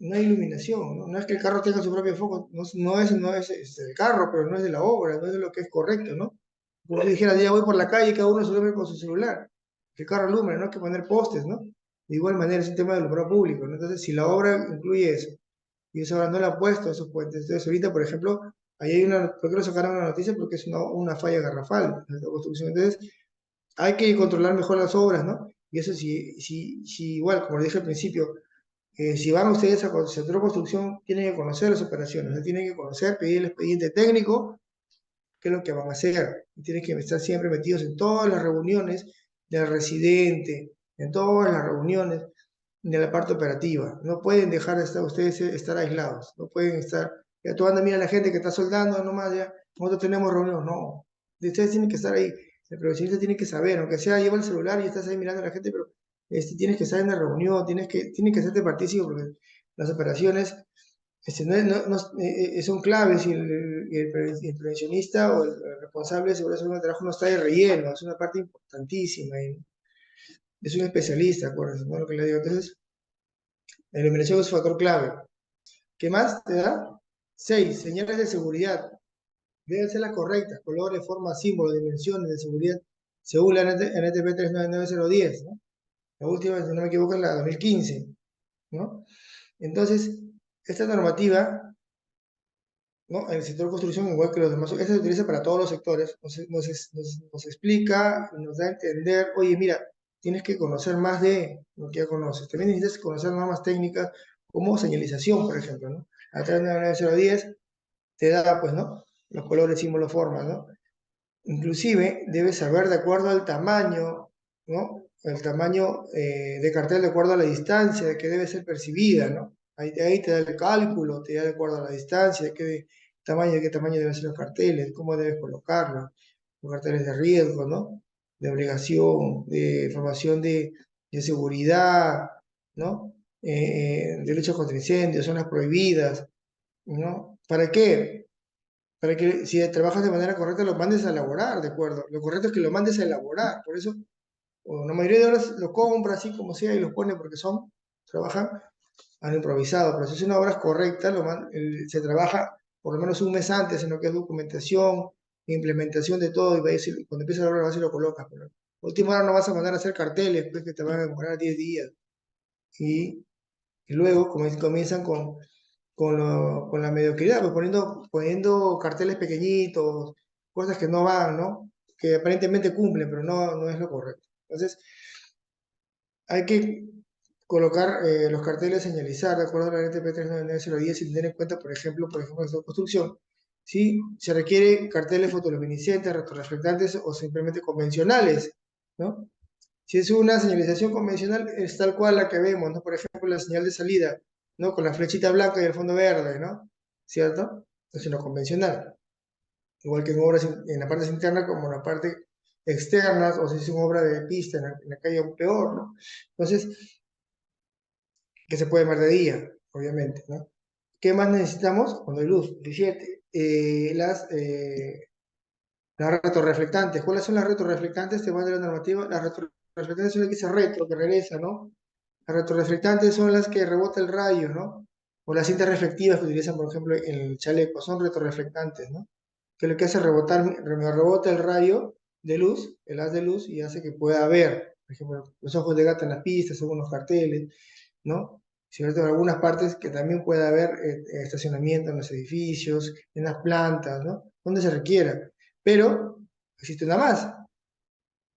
No hay iluminación, ¿no? No es que el carro tenga su propio foco, no es el carro, pero no es de la obra, no es de lo que es correcto, ¿no? Como si dijera, ya voy por la calle y cada uno se alumbra con su celular. Que el carro alumbre, no hay que poner postes, ¿no? De igual manera es un tema de alumbrado público, ¿no? Entonces, si la obra incluye eso, y esa obra no la ha puesto esos puentes, entonces ahorita, por ejemplo, ahí hay ¿por qué lo sacaron una noticia? Porque es una falla garrafal en la construcción. Entonces, hay que controlar mejor las obras, ¿no? Y eso si igual, como le dije al principio, si van ustedes a centro de construcción, tienen que conocer las operaciones, tienen que conocer, pedir el expediente técnico qué es lo que van a hacer. Y tienen que estar siempre metidos en todas las reuniones del residente, en todas las reuniones de la parte operativa. No pueden dejar de estar ustedes estar aislados, no pueden estar, ya tú andas, mira la gente que está soldando nomás, ya, nosotros tenemos reunión, no. Ustedes tienen que estar ahí, el profesionista tiene que saber, aunque sea lleva el celular y estás ahí mirando a la gente, pero tienes que estar en la reunión, tienes que hacerte partícipe porque las operaciones son claves y el prevencionista o el responsable de seguridad de trabajo no está de relleno, es una parte importantísima y es un especialista, acuérdense, ¿no? Lo que le digo. Entonces, la iluminación es un factor clave. ¿Qué más te da? 6. Señales de seguridad. Deben ser las correctas, colores, formas, símbolos, dimensiones de seguridad, según la NTP 399010, ¿no? La última, si no me equivoco, es la 2015, ¿no? Entonces, esta normativa, ¿no? En el sector de construcción, igual que los demás, esta se utiliza para todos los sectores, nos explica, nos da a entender, oye, mira, tienes que conocer más de lo que ya conoces. También necesitas conocer normas técnicas como señalización, por ejemplo, ¿no? A través de la 9010 te da, pues, ¿no? Los colores, símbolos, formas, ¿no? Inclusive debes saber de acuerdo al tamaño, ¿no? El tamaño de cartel de acuerdo a la distancia de que debe ser percibida, ¿no? Ahí te da el cálculo, te da de acuerdo a la distancia, de qué tamaño deben ser los carteles, cómo debes colocarlos, los carteles de riesgo, ¿no? De obligación, de información de seguridad, ¿no? Derechos contra incendios, zonas prohibidas, ¿no? ¿Para qué? Para que si trabajas de manera correcta lo mandes a elaborar, ¿de acuerdo? Lo correcto es que lo mandes a elaborar, por eso o la mayoría de horas lo compra así como sea y los pone porque trabajan al improvisado, pero si es una obra correcta, se trabaja por lo menos un mes antes en lo que es documentación, implementación de todo, y cuando empieza la obra vas y lo colocas, pero a última hora no vas a mandar a hacer carteles, pues que te van a demorar 10 días, y, y luego comienzan con la mediocridad, pues poniendo carteles pequeñitos, cosas que no van, ¿no? Que aparentemente cumplen, pero no es lo correcto. Entonces, hay que colocar los carteles, señalizar, de acuerdo a la NTP 399010, sin tener en cuenta, por ejemplo, esta construcción, si se requiere carteles fotoluminiscentes, retroreflectantes o simplemente convencionales, ¿no? Si es una señalización convencional, es tal cual la que vemos, ¿no? Por ejemplo, la señal de salida, ¿no? Con la flechita blanca y el fondo verde, ¿no? ¿Cierto? Es una convencional. Igual que en obras en la parte interna como en la parte externa, o si es una obra de pista en la calle, aún peor, ¿no? Entonces, que se puede ver de día, obviamente, ¿no? ¿Qué más necesitamos? Cuando hay luz, 17. Las retroreflectantes. ¿Cuáles son las retroreflectantes? Te voy a dar la normativa. Las retroreflectantes son las que dice retro, que regresa, ¿no? Las retroreflectantes son las que rebota el rayo, ¿no? O las cintas reflectivas que utilizan, por ejemplo, en el chaleco, son retroreflectantes, ¿no? Que lo que hace es rebota el rayo de luz, el haz de luz, y hace que pueda ver, por ejemplo, los ojos de gato en las pistas, algunos carteles, ¿no? ¿Cierto? En algunas partes que también pueda haber estacionamiento en los edificios, en las plantas, ¿no? Donde se requiera. Pero existe una más,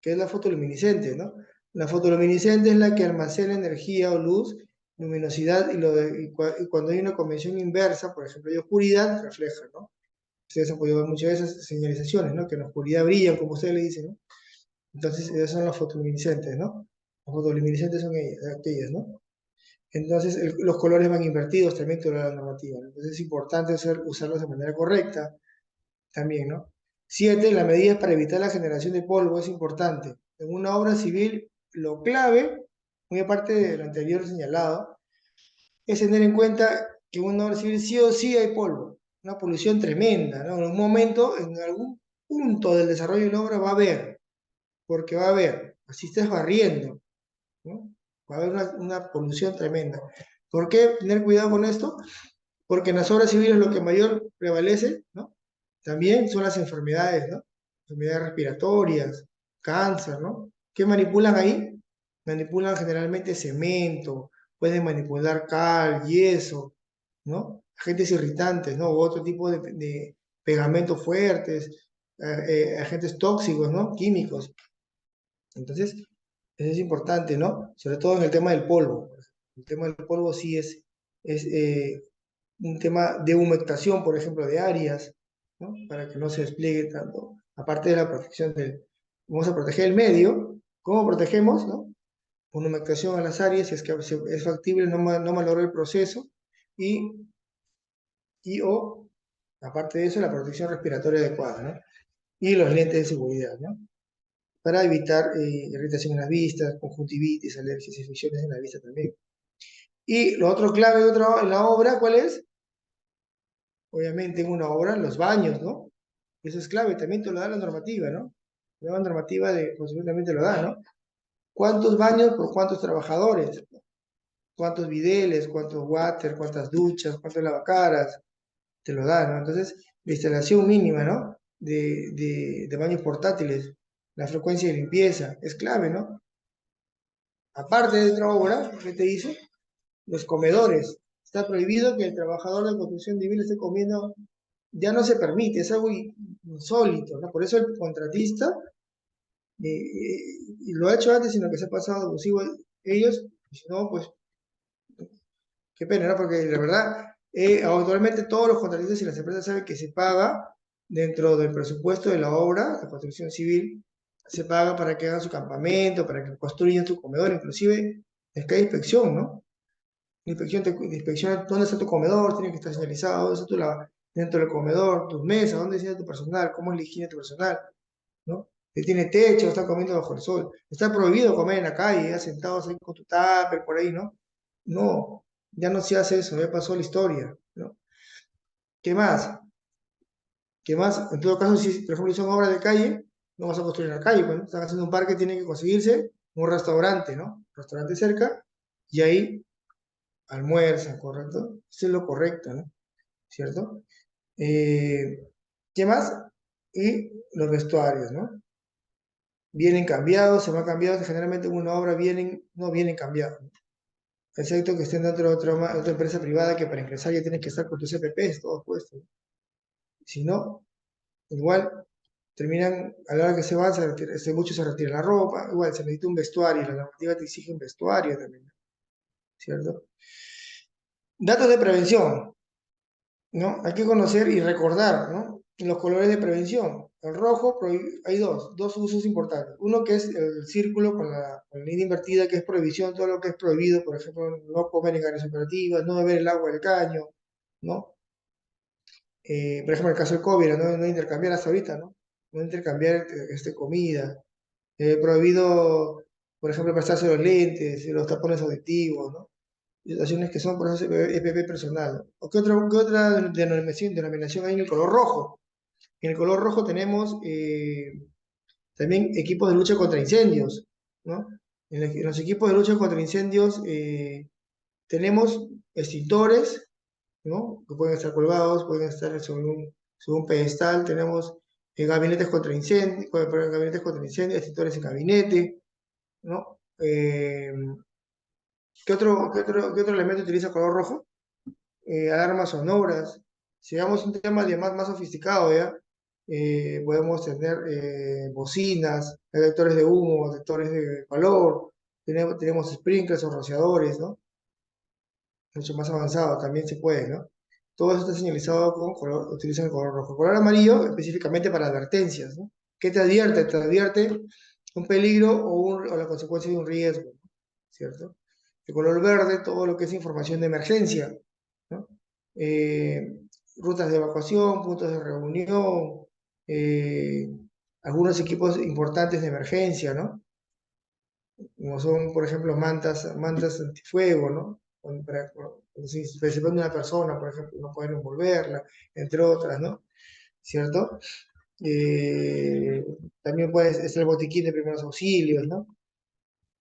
que es la fotoluminiscente, ¿no? La fotoluminiscente es la que almacena energía o luz, luminosidad, y cuando hay una convención inversa, por ejemplo, de oscuridad, refleja, ¿no? Ustedes han podido ver muchas de esas señalizaciones, ¿no? Que en la oscuridad brillan, como ustedes le dicen, ¿no? Entonces, esas son las fotoluminiscentes, ¿no? Las fotoluminiscentes son aquellas, ¿no? Entonces, los colores van invertidos también toda la normativa, ¿no? Entonces, es importante usarlos de manera correcta también, ¿no? 7. Las medidas para evitar la generación de polvo es importante. En una obra civil, lo clave, muy aparte de lo anterior señalado, es tener en cuenta que en una obra civil sí o sí hay polvo, una polución tremenda, ¿no? En un momento, en algún punto del desarrollo de la obra va a haber, porque va a haber, así estés barriendo, ¿no? Va a haber una polución tremenda. ¿Por qué tener cuidado con esto? Porque en las obras civiles lo que mayor prevalece, ¿no? También son las enfermedades, ¿no? Enfermedades respiratorias, cáncer, ¿no? ¿Qué manipulan ahí? Manipulan generalmente cemento, pueden manipular cal, yeso, ¿no? Agentes irritantes, ¿no? U otro tipo de pegamentos fuertes, agentes tóxicos, ¿no? Químicos. Entonces, eso es importante, ¿no? Sobre todo en el tema del polvo. El tema del polvo sí es un tema de humectación, por ejemplo, de áreas, ¿no? Para que no se despliegue tanto. Aparte de la protección del, vamos a proteger el medio, ¿cómo protegemos, no? Una humectación a las áreas, si es que es factible, no malograr el proceso, y, o, aparte de eso, la protección respiratoria adecuada, ¿no? Y los lentes de seguridad, ¿no? Para evitar irritación en las vistas, conjuntivitis, alergias, infecciones en la vista también. Y lo otro clave en la obra, ¿cuál es? Obviamente en una obra, los baños, ¿no? Eso es clave, también te lo da la normativa, ¿no? La nueva normativa de construcción también te lo da, ¿no? ¿Cuántos baños por cuántos trabajadores? ¿Cuántos bideles? ¿Cuántos water? ¿Cuántas duchas? ¿Cuántos lavacaras? Te lo da, ¿no? Entonces, la instalación mínima, ¿no? De baños portátiles, la frecuencia de limpieza, es clave, ¿no? Aparte de otra obra, ¿qué te dice? Los comedores. Está prohibido que el trabajador de construcción civil esté comiendo, ya no se permite, es algo insólito, ¿no? Por eso el contratista, y lo ha hecho antes, sino que se ha pasado abusivo ellos, y si no, pues, qué pena, ¿no? Porque la verdad, actualmente todos los contratistas y las empresas saben que se paga dentro del presupuesto de la obra, de construcción civil, se paga para que hagan su campamento, para que construyan su comedor, inclusive es que hay inspección, ¿no? La inspección te inspecciona dónde está tu comedor, tiene que estar señalizado, dónde está dentro del comedor, tus mesas, dónde está tu personal, cómo es la higiene de tu personal, ¿no? Si tiene techo, está comiendo bajo el sol. Está prohibido comer en la calle, ya sentados ahí con tu tupper por ahí, ¿no? No, ya no se hace eso, ya pasó la historia, ¿no? ¿Qué más? ¿Qué más? En todo caso, si por ejemplo son obras de calle, no vas a construir en la calle, pues, ¿no? Están haciendo un parque, tienen que conseguirse un restaurante, ¿no? Un restaurante cerca, y ahí almuerzan, ¿correcto? Eso es lo correcto, ¿no? ¿Cierto? Eh, ¿Qué más? Y los vestuarios, ¿no? Vienen cambiados, se van cambiados, generalmente en una obra no vienen cambiados, ¿no? Excepto que estén dentro de otra empresa privada que para ingresar ya tienes que estar con tus CPPs, todos puestos, ¿no? Si no, igual terminan, a la hora que se van, muchos se retiran la ropa, igual se necesita un vestuario, la normativa te exige un vestuario también, ¿cierto? Datos de prevención, ¿no? Hay que conocer y recordar, ¿no? Los colores de prevención. El rojo, hay dos usos importantes. Uno que es el círculo con la línea invertida, que es prohibición, todo lo que es prohibido, por ejemplo, no comer en áreas operativas, no beber el agua del caño, ¿no? Por ejemplo, en el caso del COVID, no intercambiar hasta ahorita, ¿no? No intercambiar comida. Prohibido, por ejemplo, prestarse los lentes, los tapones auditivos, ¿no? Situaciones que son por ejemplo EPP personal, ¿no? ¿O qué otra denominación hay en el color rojo? En el color rojo tenemos también equipos de lucha contra incendios, ¿no? En los equipos de lucha contra incendios tenemos extintores, ¿no? Que pueden estar colgados, pueden estar sobre un pedestal, tenemos gabinetes contra incendios, gabinetes contra incendios, extintores en gabinete, ¿no? ¿Qué otro elemento utiliza color rojo? Alarmas sonoras. Si vamos a un tema más sofisticado, ¿ya? Podemos tener bocinas, detectores de humo, detectores de calor, tenemos sprinklers o rociadores, ¿no? Mucho más avanzado, también se puede, ¿no? Todo eso está señalizado con color, utilizan el color rojo. Color amarillo, específicamente para advertencias, ¿no? ¿Qué te advierte? Te advierte un peligro o la consecuencia de un riesgo, ¿no? ¿Cierto? El color verde, todo lo que es información de emergencia, ¿no? Eh, Rutas de evacuación, puntos de reunión, eh, algunos equipos importantes de emergencia, ¿no? Como son, por ejemplo, mantas antifuego, ¿no? Si se prende una persona, por ejemplo, no pueden envolverla, entre otras, ¿no? ¿Cierto? Eh, También puede ser el botiquín de primeros auxilios, ¿no?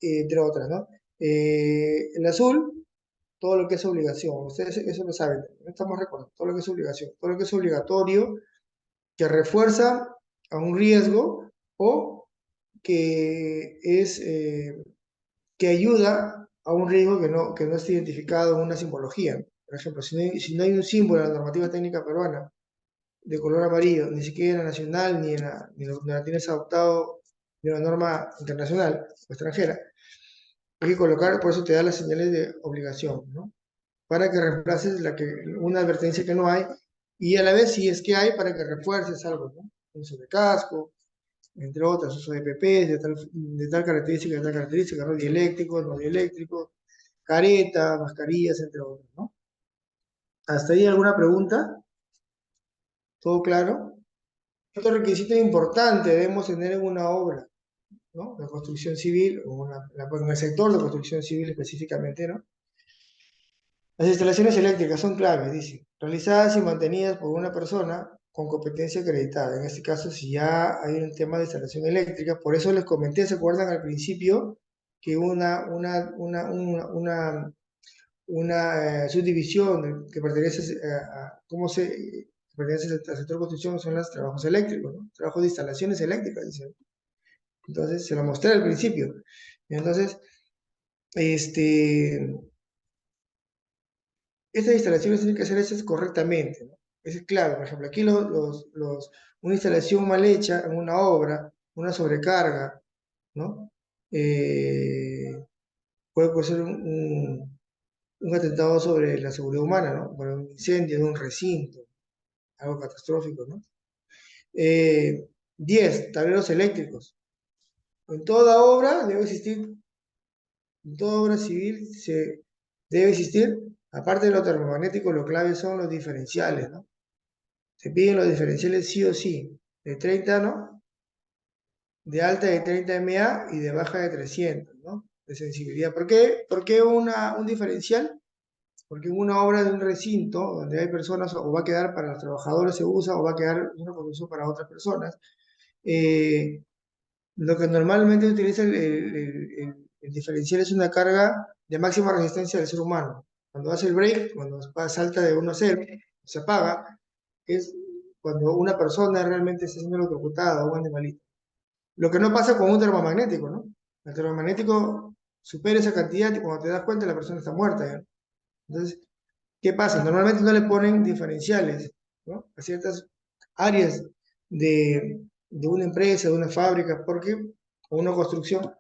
Entre otras, ¿no? El azul, todo lo que es obligación, ustedes eso lo saben, no estamos recordando, todo lo que es obligación, todo lo que es obligatorio, que refuerza a un riesgo o que es que ayuda a un riesgo que no esté identificado en una simbología. Por ejemplo, si no hay un símbolo en la normativa técnica peruana de color amarillo, ni siquiera en la nacional, ni la tienes adoptado de una norma internacional o extranjera, hay que colocar, por eso te da las señales de obligación, ¿no? Para que reemplaces una advertencia que no hay y a la vez si es que hay para que refuerces algo, ¿no? Uso de casco, entre otras, uso de EPPs, de tal característica, de tal característica, ¿no? Dieléctricos, no dieléctricos, caretas, mascarillas, entre otros, ¿no? ¿Hasta ahí alguna pregunta? ¿Todo claro? Otro requisito importante debemos tener en una obra, ¿no? De construcción civil, o en el sector de construcción civil específicamente, ¿no? Las instalaciones eléctricas son claves, dice, realizadas y mantenidas por una persona con competencia acreditada. En este caso, si ya hay un tema de instalación eléctrica, por eso les comenté, ¿se acuerdan al principio? Que una subdivisión que pertenece ¿cómo se pertenece al sector de construcción son los trabajos eléctricos, ¿no? Trabajos de instalaciones eléctricas, dice. Entonces, se lo mostré al principio. Entonces, este, estas instalaciones tienen que ser hechas correctamente, ¿no? Eso es claro. Por ejemplo, aquí una instalación mal hecha en una obra, una sobrecarga, ¿no? Eh, puede ser un atentado sobre la seguridad humana, ¿no? Por un incendio de un recinto, algo catastrófico, ¿no? 10, tableros eléctricos. En toda obra debe existir, en toda obra civil debe existir, aparte de lo termomagnético, lo clave son los diferenciales, ¿no? Se piden los diferenciales sí o sí, de 30, ¿no? De alta de 30 mA y de baja de 300, ¿no? De sensibilidad. ¿Por qué un diferencial? Porque en una obra de un recinto donde hay personas, o va a quedar para los trabajadores se usa, o va a quedar una construcción para otras personas, eh, lo que normalmente utiliza el diferencial es una carga de máxima resistencia del ser humano. Cuando hace el break, cuando salta de 1 a 0, se apaga, es cuando una persona realmente está siendo electrocutada o un animalito. Lo que no pasa con un termomagnético, ¿no? El termomagnético supera esa cantidad y cuando te das cuenta la persona está muerta, ¿ya? Entonces, ¿qué pasa? Normalmente no le ponen diferenciales, ¿no? A ciertas áreas de una empresa, de una fábrica, o una construcción.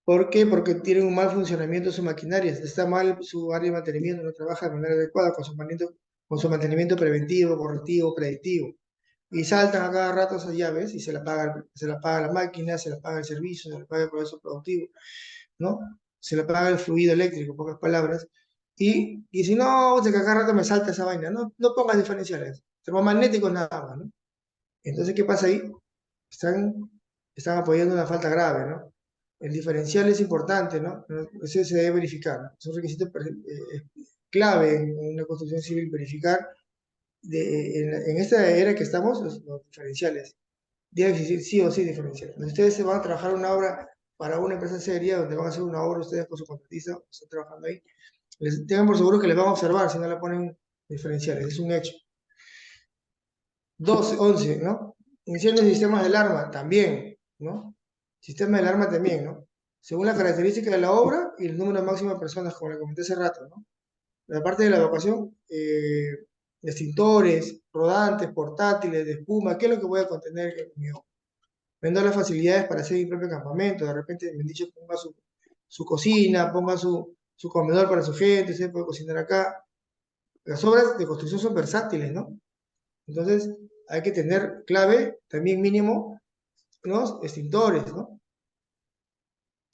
¿Por qué? Porque tienen un mal funcionamiento de su maquinaria, está mal su área de mantenimiento, no trabaja de manera adecuada con su mantenimiento preventivo, correctivo, predictivo. Y saltan a cada rato esas llaves y se la paga la máquina, se la paga el servicio, se la paga el proceso productivo, ¿no? Se la paga el fluido eléctrico, en pocas palabras. Y si no, de que a cada rato me salta esa vaina, no pongas diferenciales, termomagnéticos nada más, ¿no? Entonces, ¿qué pasa ahí? Están, están apoyando una falta grave, ¿no? El diferencial es importante, ¿no? Eso se debe verificar, ¿no? Es un requisito clave en una construcción civil, verificar en esta era que estamos, los diferenciales. Debe existir sí o sí diferenciales. Cuando ustedes se van a trabajar una obra para una empresa seria, donde van a hacer una obra ustedes con su contratista, están trabajando ahí, tengan por seguro que les van a observar si no le ponen diferenciales, es un hecho. 12, 11, ¿no? Iniciando sistemas de alarma, también, ¿no? Sistema de alarma también, ¿no? Según las características de la obra y el número máximo de personas, como le comenté hace rato, ¿no? La parte de la evacuación, extintores, rodantes, portátiles, de espuma, ¿qué es lo que voy a contener en mi obra? Vendo las facilidades para hacer mi propio campamento, de repente me han dicho que ponga su cocina, ponga su comedor para su gente, se puede cocinar acá. Las obras de construcción son versátiles, ¿no? Entonces, hay que tener clave, también mínimo, los extintores, ¿no?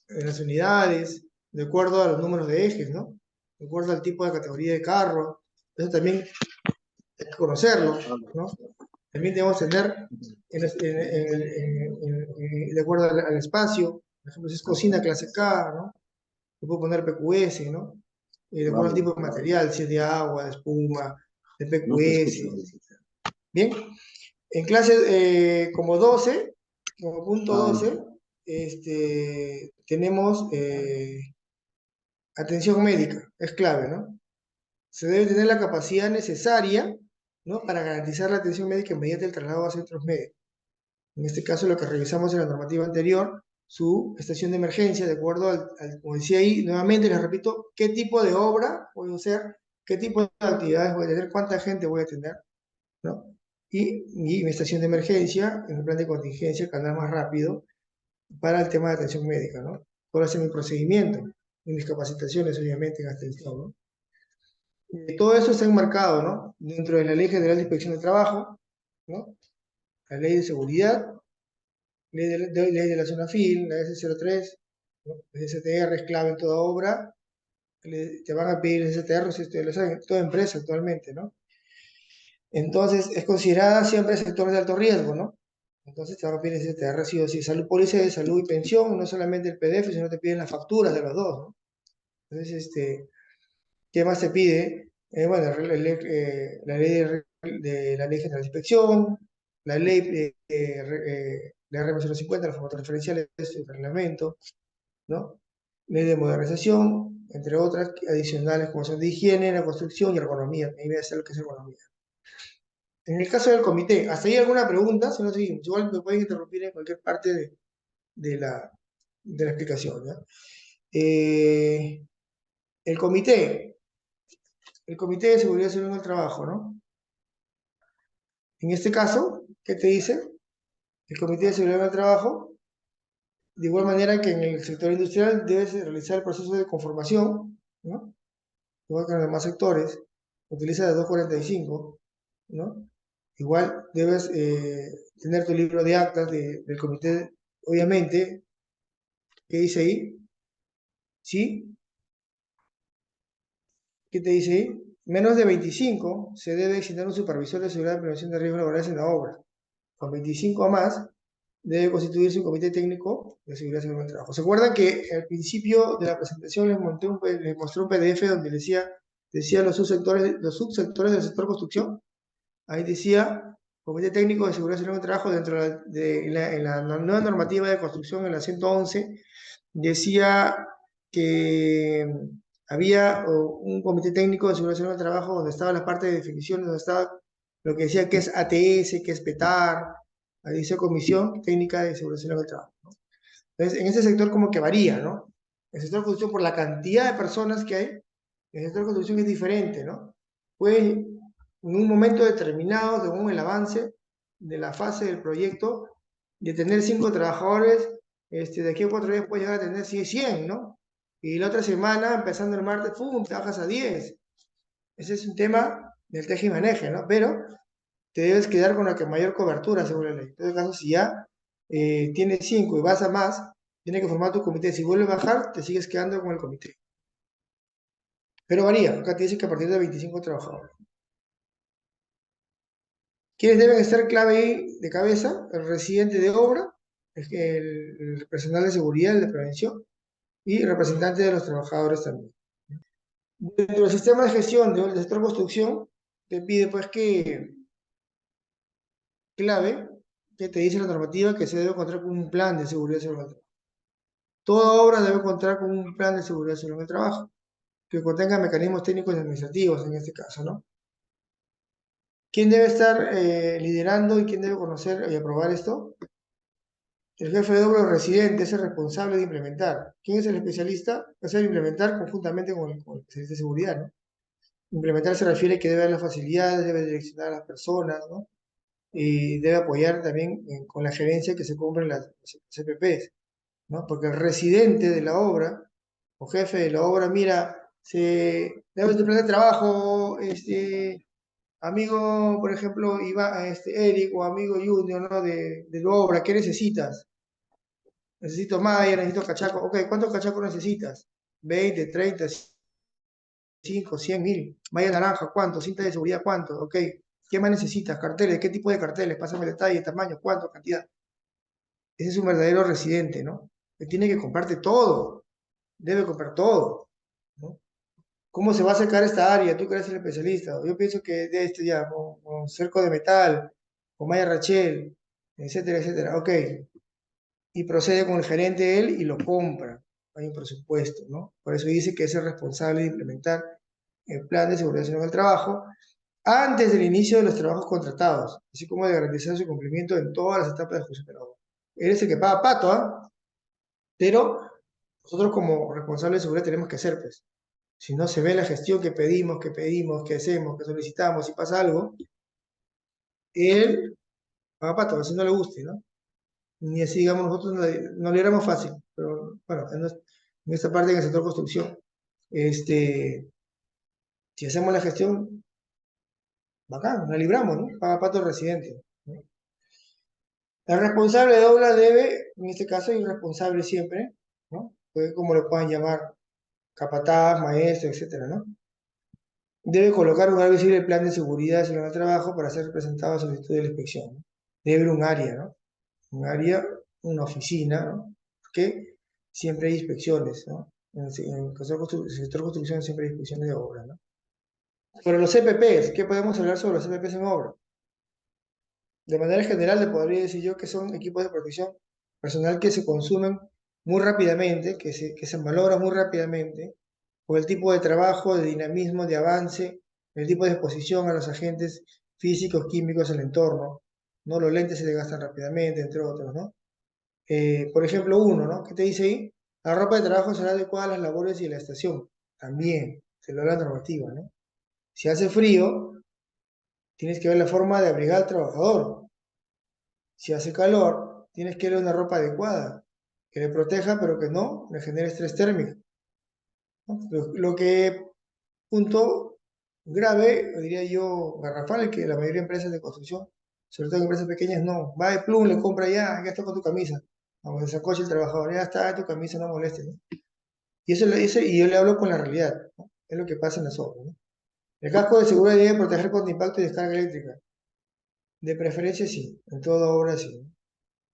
En las unidades, de acuerdo a los números de ejes, ¿no? De acuerdo al tipo de categoría de carro. Eso también hay que conocerlo, ¿no? También debemos tener, de acuerdo al espacio, por ejemplo, si es cocina clase K, ¿no? Se puede poner PQS, ¿no? De acuerdo al tipo de material, si es de agua, de espuma, de PQS, etc. Bien, en clase como 12, como punto 12, tenemos atención médica, es clave, ¿no? Se debe tener la capacidad necesaria, ¿no? Para garantizar la atención médica mediante el traslado a centros médicos. En este caso, lo que revisamos en la normativa anterior, su estación de emergencia, de acuerdo como decía ahí, nuevamente les repito, qué tipo de obra voy a hacer, qué tipo de actividades voy a tener, cuánta gente voy a tener, ¿no? Y mi estación de emergencia, en el plan de contingencia, que anda más rápido, para el tema de atención médica, ¿no? Cuál va a ser mi procedimiento y mis capacitaciones, obviamente, en atención, ¿no? Todo eso está enmarcado, ¿no? Dentro de la Ley General de Inspección de Trabajo, ¿no? La Ley de Seguridad, ley de la Zona FIL, la S03, ¿no? El STR es clave en toda obra, te van a pedir el STR, si ustedes lo saben, toda empresa actualmente, ¿no? Entonces, es considerada siempre sector de alto riesgo, ¿no? Entonces, te van a pedir el STR sí o sí, salud, póliza de salud y pensión, no solamente el PDF, sino te piden las facturas de los dos, ¿no? Entonces, ¿qué más te pide? Bueno, la ley de la Ley General de Inspección, la ley la RM 050, los formatos referenciales, el reglamento, ¿no? Ley de modernización, entre otras adicionales como son de higiene, la construcción y ergonomía. Ahí voy a hacer lo que es ergonomía. En el caso del comité, ¿hasta ahí alguna pregunta? Si no, seguimos. Igual me pueden interrumpir en cualquier parte de la, de la explicación, ¿ya? Eh, el comité, el Comité de Seguridad Ciudadana en el Trabajo, ¿no? En este caso, ¿qué te dice? El Comité de Seguridad del Trabajo, de igual manera que en el sector industrial, debes realizar el proceso de conformación, ¿no? Igual que en los demás sectores, utiliza la 245, ¿no? Igual debes tener tu libro de actas del comité, obviamente, ¿qué dice ahí? ¿Sí? ¿Qué te dice ahí? Menos de 25 se debe designar un supervisor de seguridad y prevención de riesgos laborales en la obra. Con 25 a más, debe constituirse un comité técnico de seguridad y salud en el trabajo. ¿Se acuerdan que al principio de la presentación les mostré un PDF donde decía los subsectores del sector construcción? Ahí decía Comité Técnico de Seguridad y Salud en el Trabajo dentro en la nueva normativa de construcción, en la 111, decía que había un Comité Técnico de Seguridad y Salud en el Trabajo donde estaba la parte de definición, donde estaba lo que decía que es ATS, que es PETAR, ahí dice Comisión Técnica de Seguridad y Salud en el Trabajo, ¿no? Entonces, en ese sector como que varía, ¿no? El sector de construcción, por la cantidad de personas que hay, el sector de construcción es diferente, ¿no? Puede, en un momento determinado, según el avance de la fase del proyecto, de tener 5 trabajadores, de aquí a 4 días puede llegar a tener 100, ¿no? Y la otra semana, empezando el martes, ¡pum!, te bajas a 10. Ese es un tema del teje y maneje, ¿no? Pero te debes quedar con la que mayor cobertura según la ley. En todo caso, si ya tienes 5 y vas a más, tienes que formar tu comité. Si vuelve a bajar, te sigues quedando con el comité. Pero varía, acá te dice que a partir de 25 trabajadores. ¿Quiénes deben estar clave ahí de cabeza? El residente de obra, el personal de seguridad, el de prevención y representante de los trabajadores también. Dentro del sistema de gestión del sector construcción, te pide pues que clave que te dice la normativa que se debe contar con un plan de seguridad y salud. Toda obra debe contar con un plan de seguridad y salud en el trabajo, que contenga mecanismos técnicos y administrativos en este caso, ¿no? ¿Quién debe estar liderando y quién debe conocer y aprobar esto? El jefe de obra o residente es el responsable de implementar. ¿Quién es el especialista? Es el implementar conjuntamente con el especialista de seguridad, ¿no? Implementar se refiere que debe dar las facilidades, debe direccionar a las personas, ¿no? Y debe apoyar también con la gerencia que se cumplen las CPPs, ¿no? Porque el residente de la obra o jefe de la obra, mira, debe de plan de trabajo, amigo, por ejemplo, Eric o amigo Junior, ¿no? De la obra, ¿qué necesitas? Necesito malla, necesito cachaco. Ok, ¿cuántos cachacos necesitas? 20, 30, 5, 100 mil. Malla naranja, ¿cuánto? Cinta de seguridad, ¿cuánto? Ok, ¿qué más necesitas? Carteles, ¿qué tipo de carteles? Pásame detalle, tamaño, ¿cuánto? Cantidad. Ese es un verdadero residente, ¿no? Que tiene que comprarte todo, debe comprar todo, ¿no? ¿Cómo se va a sacar esta área? Tú que eres el especialista. Yo pienso que de esto ya, con cerco de metal, con malla Rachel, etcétera, etcétera. Ok, y procede con el gerente él y lo compra. Hay un presupuesto, ¿no? Por eso dice que es el responsable de implementar el plan de seguridad en el trabajo antes del inicio de los trabajos contratados, así como de garantizar su cumplimiento en todas las etapas de ejecución de la obra. Él es el que paga pato, ¿ah? Pero nosotros como responsables de seguridad tenemos que hacer, pues. Si no se ve la gestión que hacemos, que solicitamos, si pasa algo, él paga pato, así no le guste, ¿no? Ni así, digamos, nosotros no le éramos fácil, pero bueno, en esta parte en el sector construcción, este, Si hacemos la gestión, bacán, la libramos, ¿no? Paga pato el residente, ¿no? El responsable de obra debe, en este caso, ir responsable siempre, ¿no? Pues como lo puedan llamar, capataz, maestro, etcétera, ¿no? Debe colocar un lugar visible el plan de seguridad sobre el trabajo para ser presentado a solicitud de la inspección, ¿no? Debe haber un área, ¿no? Un área, una oficina, ¿no? Porque siempre hay inspecciones, ¿no? En el sector construcción siempre hay inspecciones de obra, ¿no? Pero los CPPs, ¿qué podemos hablar sobre los CPPs en obra? De manera general, le podría decir yo que son equipos de protección personal que se consumen muy rápidamente, que se malogran muy rápidamente, por el tipo de trabajo, de dinamismo, de avance, el tipo de exposición a los agentes físicos, químicos del entorno, ¿no? Los lentes se desgastan rápidamente, entre otros, ¿no? Por ejemplo, uno, ¿no? ¿Qué te dice ahí? La ropa de trabajo será adecuada a las labores y a la estación. También, se lo da la normativa, ¿no? Si hace frío, tienes que ver la forma de abrigar al trabajador. Si hace calor, tienes que darle una ropa adecuada, que le proteja, pero que no le genere estrés térmico, ¿no? Lo que, punto grave, o diría yo, garrafal, que la mayoría de empresas de construcción, sobre todo en empresas pequeñas, no. Va de plum, le compra ya está con tu camisa. Vamos, se sacoche el trabajador, ya está, tu camisa, no moleste, ¿no? Y eso le dice, y yo le hablo con la realidad, ¿no? Es lo que pasa en las obras, ¿no? El casco de seguridad debe proteger contra impacto y descarga eléctrica. De preferencia sí, en toda obra sí, ¿no?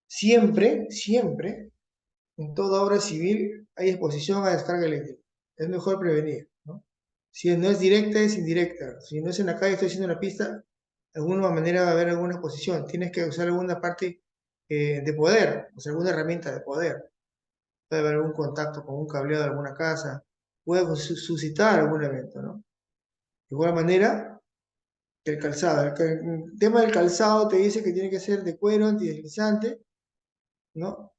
Siempre, siempre, en toda obra civil hay exposición a descarga eléctrica. Es mejor prevenir, ¿no? Si no es directa, es indirecta. Si no es en la calle, estoy haciendo la pista, de alguna manera va a haber alguna exposición. Tienes que usar alguna parte de poder, o sea, alguna herramienta de poder. Puede haber algún contacto con un cableado de alguna casa, puede suscitar algún evento, ¿no? De igual manera, el calzado. El tema del calzado te dice que tiene que ser de cuero, antideslizante, ¿no?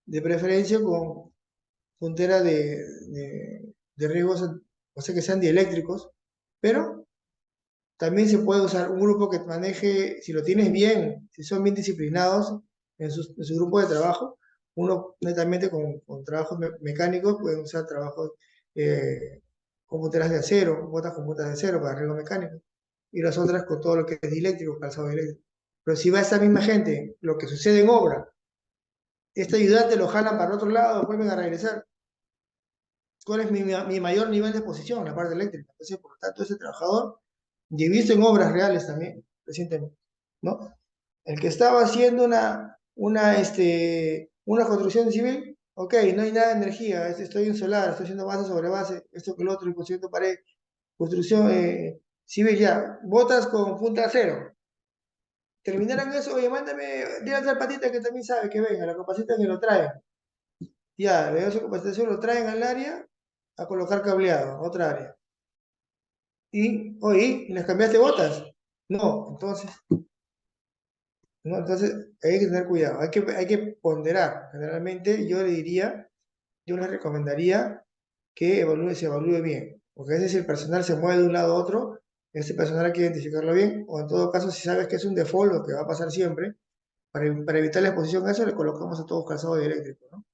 De preferencia con puntera de riesgos, o sea, que sean dieléctricos, pero también se puede usar un grupo que maneje, si lo tienes bien, si son bien disciplinados en su grupo de trabajo, uno netamente con trabajos mecánicos pueden usar trabajos con punteras de acero, botas con botas de acero para riesgo mecánico, y las otras con todo lo que es dieléctrico, calzado eléctrico. Pero si va esa misma gente, lo que sucede en obra, este ayudante lo jalan para el otro lado, vuelven a regresar. ¿Cuál es mi mayor nivel de exposición? La parte eléctrica. Entonces, por lo tanto, ese trabajador, y he visto en obras reales también, recientemente, ¿no? El que estaba haciendo una construcción civil, ok, no hay nada de energía, estoy en solar, estoy haciendo base sobre base, esto que el otro, y construyendo pared, construcción civil ya, botas con punta acero. Terminaron eso, oye, mándame, dile a otra patita que también sabe que venga, la capacita que lo trae. Ya, le doy su capacitación, lo traen al área a colocar cableado, a otra área. Y, oye, ¿y les cambiaste botas? No, entonces, no, entonces hay que tener cuidado, hay que ponderar. Generalmente yo le diría, yo les recomendaría que se evalúe bien, porque a veces si el personal se mueve de un lado a otro, ese personal hay que identificarlo bien, o en todo caso, si sabes que es un default, lo que va a pasar siempre, para evitar la exposición a eso, le colocamos a todos calzado eléctrico, ¿no?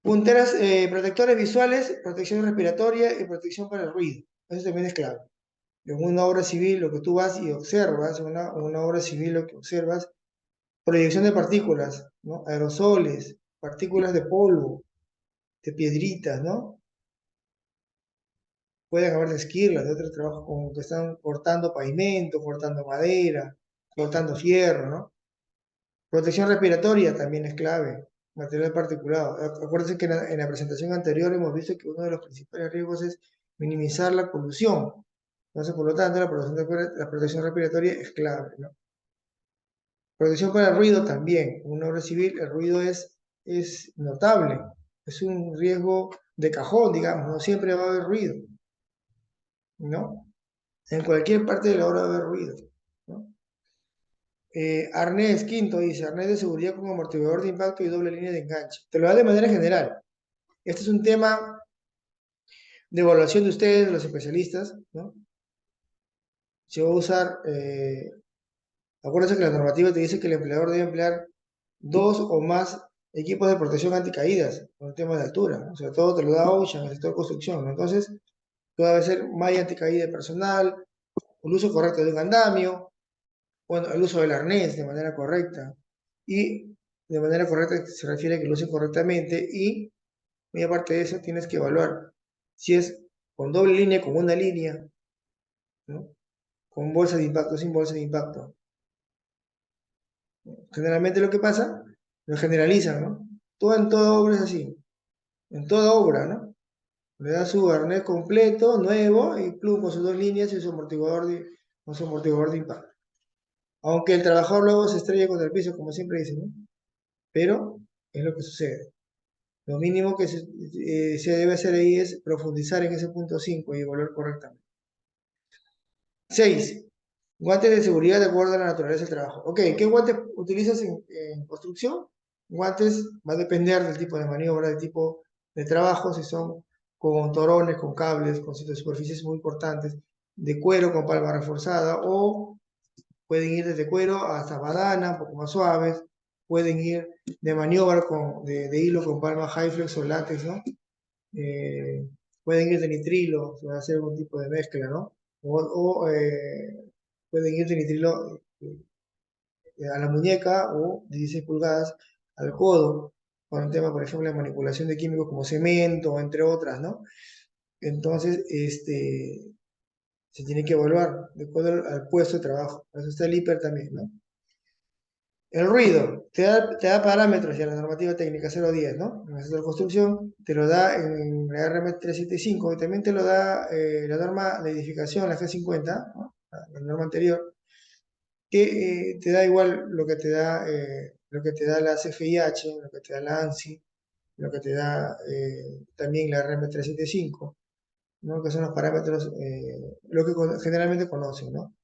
Punteras, protectores visuales, protección respiratoria y protección para el ruido. Eso también es clave. En una obra civil, lo que tú vas y observas, una obra civil, lo que observas, proyección de partículas, ¿no? Aerosoles, partículas de polvo, de piedritas, ¿no? Pueden haber de esquirlas, de otros trabajos como que están cortando pavimento, cortando madera, cortando fierro, ¿no? Protección respiratoria también es clave, material particulado. Acuérdense que en la presentación anterior hemos visto que uno de los principales riesgos es minimizar la polución. Entonces, por lo tanto, la protección respiratoria es clave, ¿no? Protección para el ruido también. En una obra civil el ruido es notable, es un riesgo de cajón, digamos, no siempre va a haber ruido, ¿no? En cualquier parte de la obra va a haber ruido, ¿no? Arnés, quinto, dice, arnés de seguridad con amortiguador de impacto y doble línea de enganche. Te lo da de manera general. Este es un tema de evaluación de ustedes, de los especialistas, ¿no? Se va a usar, acuérdense que la normativa te dice que el empleador debe emplear dos o más equipos de protección anticaídas, con el tema de altura, ¿no? O sea, todo te lo da OSHA en el sector construcción, ¿no? Entonces, Puede ser malla anticaída de personal, el uso correcto de un andamio, bueno, el uso del arnés de manera correcta. Y de manera correcta se refiere a que lo usen correctamente y, muy aparte de eso, tienes que evaluar si es con doble línea, con una línea, ¿no? Con bolsa de impacto, sin bolsa de impacto. Generalmente lo que pasa, lo generalizan, ¿no? Todo en toda obra es así, en toda obra, ¿no? Le da su arnés completo, nuevo, y plum, con sus dos líneas y con su amortiguador de impacto. Aunque el trabajador luego se estrella contra el piso, como siempre dicen, ¿no? Pero es lo que sucede. Lo mínimo que se debe hacer ahí es profundizar en ese punto 5 y evaluar correctamente. 6. Guantes de seguridad de acuerdo a la naturaleza del trabajo. Ok, ¿qué guantes utilizas en construcción? Guantes va a depender del tipo de maniobra, del tipo de trabajo, si son con torones, con cables, con superficies muy cortantes, de cuero con palma reforzada, o pueden ir desde cuero hasta badana, un poco más suaves, pueden ir de maniobra de hilo con palma high flex o látex, ¿no? eh, Pueden ir de nitrilo, se va a hacer algún tipo de mezcla, ¿no? Pueden ir de nitrilo a la muñeca o 16 pulgadas al codo, con un tema, por ejemplo, de manipulación de químicos como cemento, entre otras, ¿no? Entonces, se tiene que evaluar de acuerdo al puesto de trabajo. Por eso está el hiper también, ¿no? El ruido, te da parámetros ya la normativa técnica 010, ¿no? En el sector de construcción te lo da en la RM 375 y también te lo da la norma de edificación, la G50, ¿no? La norma anterior, que te da igual lo que te da la CFIH, lo que te da la ANSI, lo que te da también la RM 375, ¿no? Que son los parámetros, lo que generalmente conocemos, ¿no?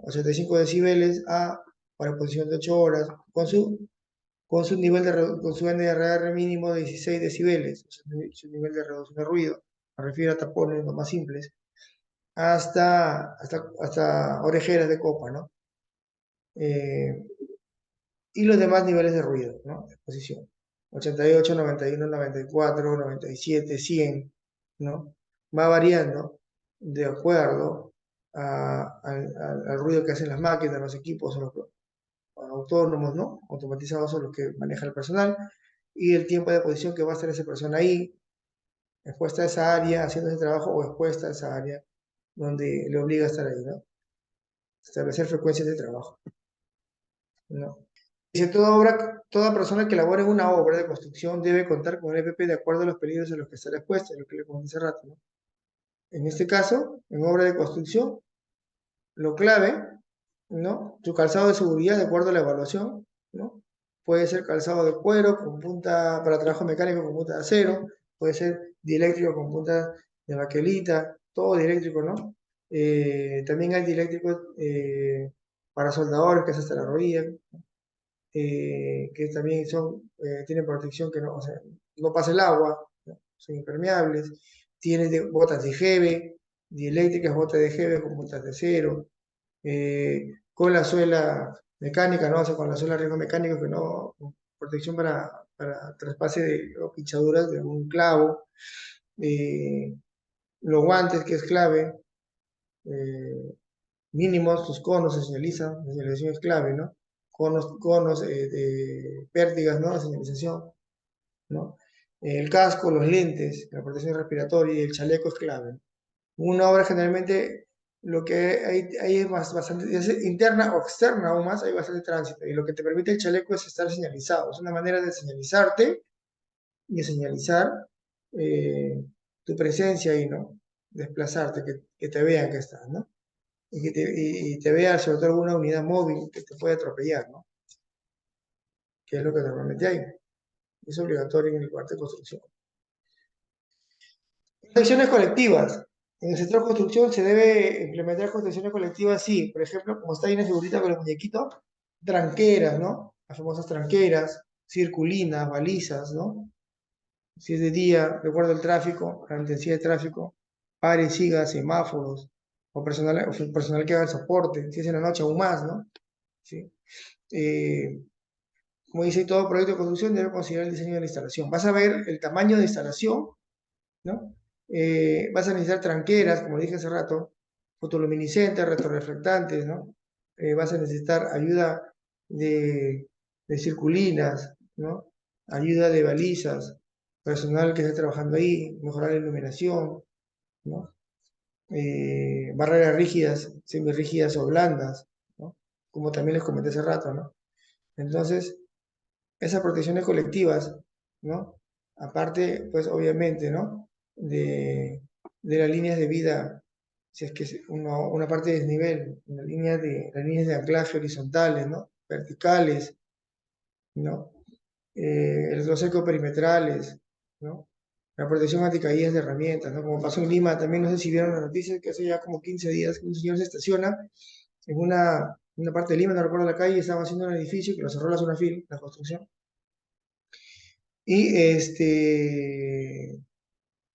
85 decibeles a para exposición de 8 horas, con su NRR mínimo de 16 decibeles, o sea, su nivel de reducción de ruido, me refiero a tapones los más simples, hasta orejeras de copa, ¿no? Eh, y los demás niveles de ruido, ¿no? De exposición. 88, 91, 94, 97, 100, ¿no? Va variando de acuerdo al ruido que hacen las máquinas, los equipos, los autónomos, ¿no? Automatizados son los que maneja el personal, y el tiempo de posición que va a estar esa persona ahí, expuesta a esa área, haciendo ese trabajo, o expuesta a esa área donde le obliga a estar ahí, ¿no? Establecer frecuencias de trabajo, ¿no? Dice, toda persona que labore en una obra de construcción debe contar con el EPP de acuerdo a los peligros a los que estará expuesto, lo que le comenté hace rato, ¿no? En este caso, en obra de construcción, lo clave, ¿no? Tu calzado de seguridad de acuerdo a la evaluación, ¿no? Puede ser calzado de cuero con punta para trabajo mecánico con punta de acero, puede ser dieléctrico con punta de baquelita, todo dieléctrico, ¿no? También hay dieléctricos para soldadores que es hasta la rodilla, que también tienen protección que no, o sea, no pasa el agua, ¿no? Son impermeables, tienen botas de jeve, dieléctricas botas de jeve con botas de acero, con la suela mecánica, ¿no? O sea, con la suela riesgo mecánico que no, con protección para traspase o pinchaduras de un clavo, eh, los guantes, que es clave, eh, mínimos, tus conos se señalizan, la señalización es clave, ¿no? Conos de pértigas, ¿no? La señalización, ¿no? El casco, los lentes, la protección respiratoria y el chaleco es clave. Una obra generalmente lo que hay es bastante, ya sea interna o externa aún más, hay bastante tránsito. Y lo que te permite el chaleco es estar señalizado. Es una manera de señalizarte y de señalizar eh, tu presencia ahí, ¿no? Desplazarte, que te vean que estás, ¿no? Y te vea sobre todo alguna unidad móvil que te puede atropellar, ¿no? Que es lo que normalmente hay. Es obligatorio en el parte de construcción. Protecciones colectivas. En el sector de construcción se debe implementar protecciones colectivas, sí. Por ejemplo, como está ahí en la figurita con el muñequito, tranqueras, ¿no? Las famosas tranqueras, circulinas, balizas, ¿no? Si es de día, recuerdo el tráfico, la intensidad de tráfico, pare y siga, semáforos, o personal que haga el soporte, si es en la noche aún más, ¿no? ¿Sí? Eh, como dice, todo proyecto de construcción debe considerar el diseño de la instalación. Vas a ver el tamaño de instalación, ¿no? Vas a necesitar tranqueras, como dije hace rato, fotoluminiscentes, retroreflectantes, ¿no? Vas a necesitar ayuda de, de circulinas, ¿no? Ayuda de balizas, personal que esté trabajando ahí, mejorar la iluminación, ¿no? Barreras rígidas, semirrígidas o blandas, ¿no? Como también les comenté hace rato, ¿no? Entonces, esas protecciones colectivas, ¿no? Aparte, pues obviamente, ¿no? De las líneas de vida, si es que una parte de desnivel, las líneas de anclaje horizontales, ¿no? Verticales, ¿no? Los ecoperimetrales, ¿no? La protección anticaídas de herramientas, ¿no? Como pasó en Lima, también no sé si vieron la noticia que hace ya como 15 días que un señor se estaciona en una parte de Lima, no recuerdo la calle, estaba haciendo un edificio que lo cerró la zona FIL, la construcción, y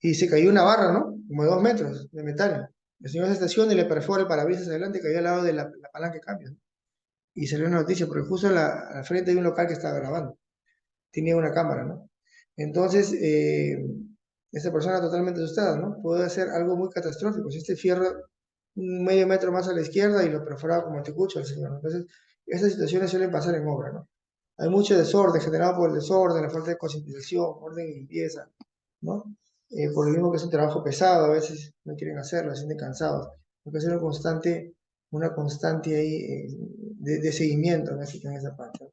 y se cayó una barra, ¿no? Como de 2 metros de metal. El señor se estaciona y le perfora el parabrisas adelante y cayó al lado de la palanca de cambio, ¿no? Y salió una noticia, porque justo al frente hay un local que estaba grabando, tenía una cámara, ¿no? Entonces, esta persona totalmente asustada, ¿no? Puede hacer algo muy catastrófico. Si este fierro un medio metro más a la izquierda y lo perforaba como anticucho al señor, ¿no? Entonces, estas situaciones suelen pasar en obra, ¿no? Hay mucho desorden generado por el desorden, la falta de concientización, orden y limpieza, ¿no? Por lo mismo que es un trabajo pesado, a veces no quieren hacerlo, se sienten cansados. Hay que hacer una constante ahí de seguimiento en esa parte.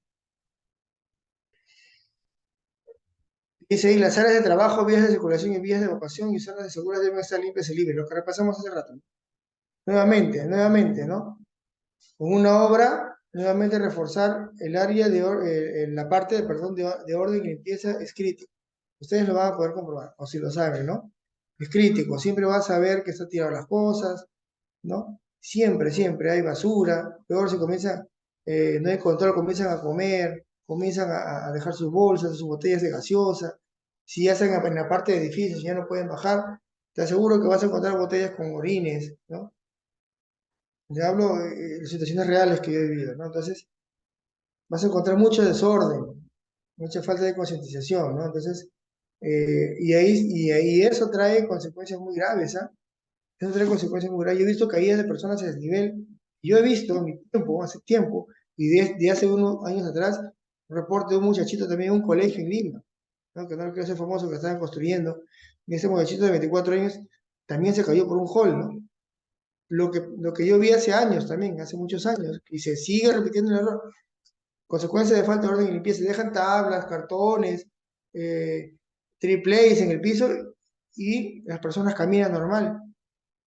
Dice ahí, las áreas de trabajo, vías de circulación y vías de evacuación y zonas de seguras deben estar limpias y libres, lo que repasamos hace rato, ¿no? Nuevamente, ¿no? Con una obra, nuevamente reforzar el área la parte, perdón, de orden y limpieza es crítico. Ustedes lo van a poder comprobar, o si lo saben, ¿no? Es crítico, siempre vas a ver que están tiradas las cosas, ¿no? Siempre hay basura, peor si comienzan, no hay control, comienzan a comer, comienzan a dejar sus bolsas, sus botellas de gaseosa, si ya están en la parte de edificios, ya no pueden bajar, te aseguro que vas a encontrar botellas con orines, ¿no? Le hablo de situaciones reales que yo he vivido, ¿no? Entonces, vas a encontrar mucho desorden, mucha falta de concientización, ¿no? Entonces, y ahí eso trae consecuencias muy graves, ¿ah? Eso trae consecuencias muy graves. Yo he visto caídas de personas a desnivel. Yo he visto en mi tiempo, hace tiempo, y de hace unos años atrás, un reporte de un muchachito también en un colegio en Lima, ¿no? Que no quiero ser famoso, que estaban construyendo. Y ese muchachito de 24 años también se cayó por un hall, ¿no? Lo que yo vi hace años también, hace muchos años, y se sigue repitiendo el error. Consecuencia de falta de orden y limpieza. Dejan tablas, cartones, eh, triples en el piso y las personas caminan normal,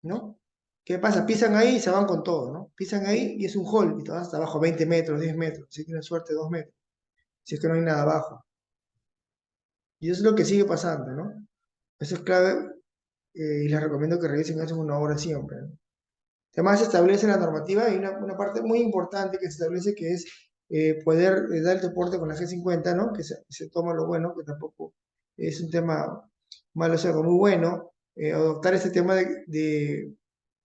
¿no? ¿Qué pasa? Pisan ahí y se van con todo, ¿no? Pisan ahí y es un hall y te vas hasta abajo 20 metros, 10 metros, si tienes suerte 2 metros, si es que no hay nada abajo. Y eso es lo que sigue pasando, ¿no? Eso es clave y les recomiendo que revisen eso en una hora siempre, ¿no? Además, se establece la normativa y una parte muy importante que se establece que es poder dar el deporte con la G50, ¿no? Que se toma lo bueno, que tampoco es un tema malo, o sea, algo muy bueno. Adoptar este tema de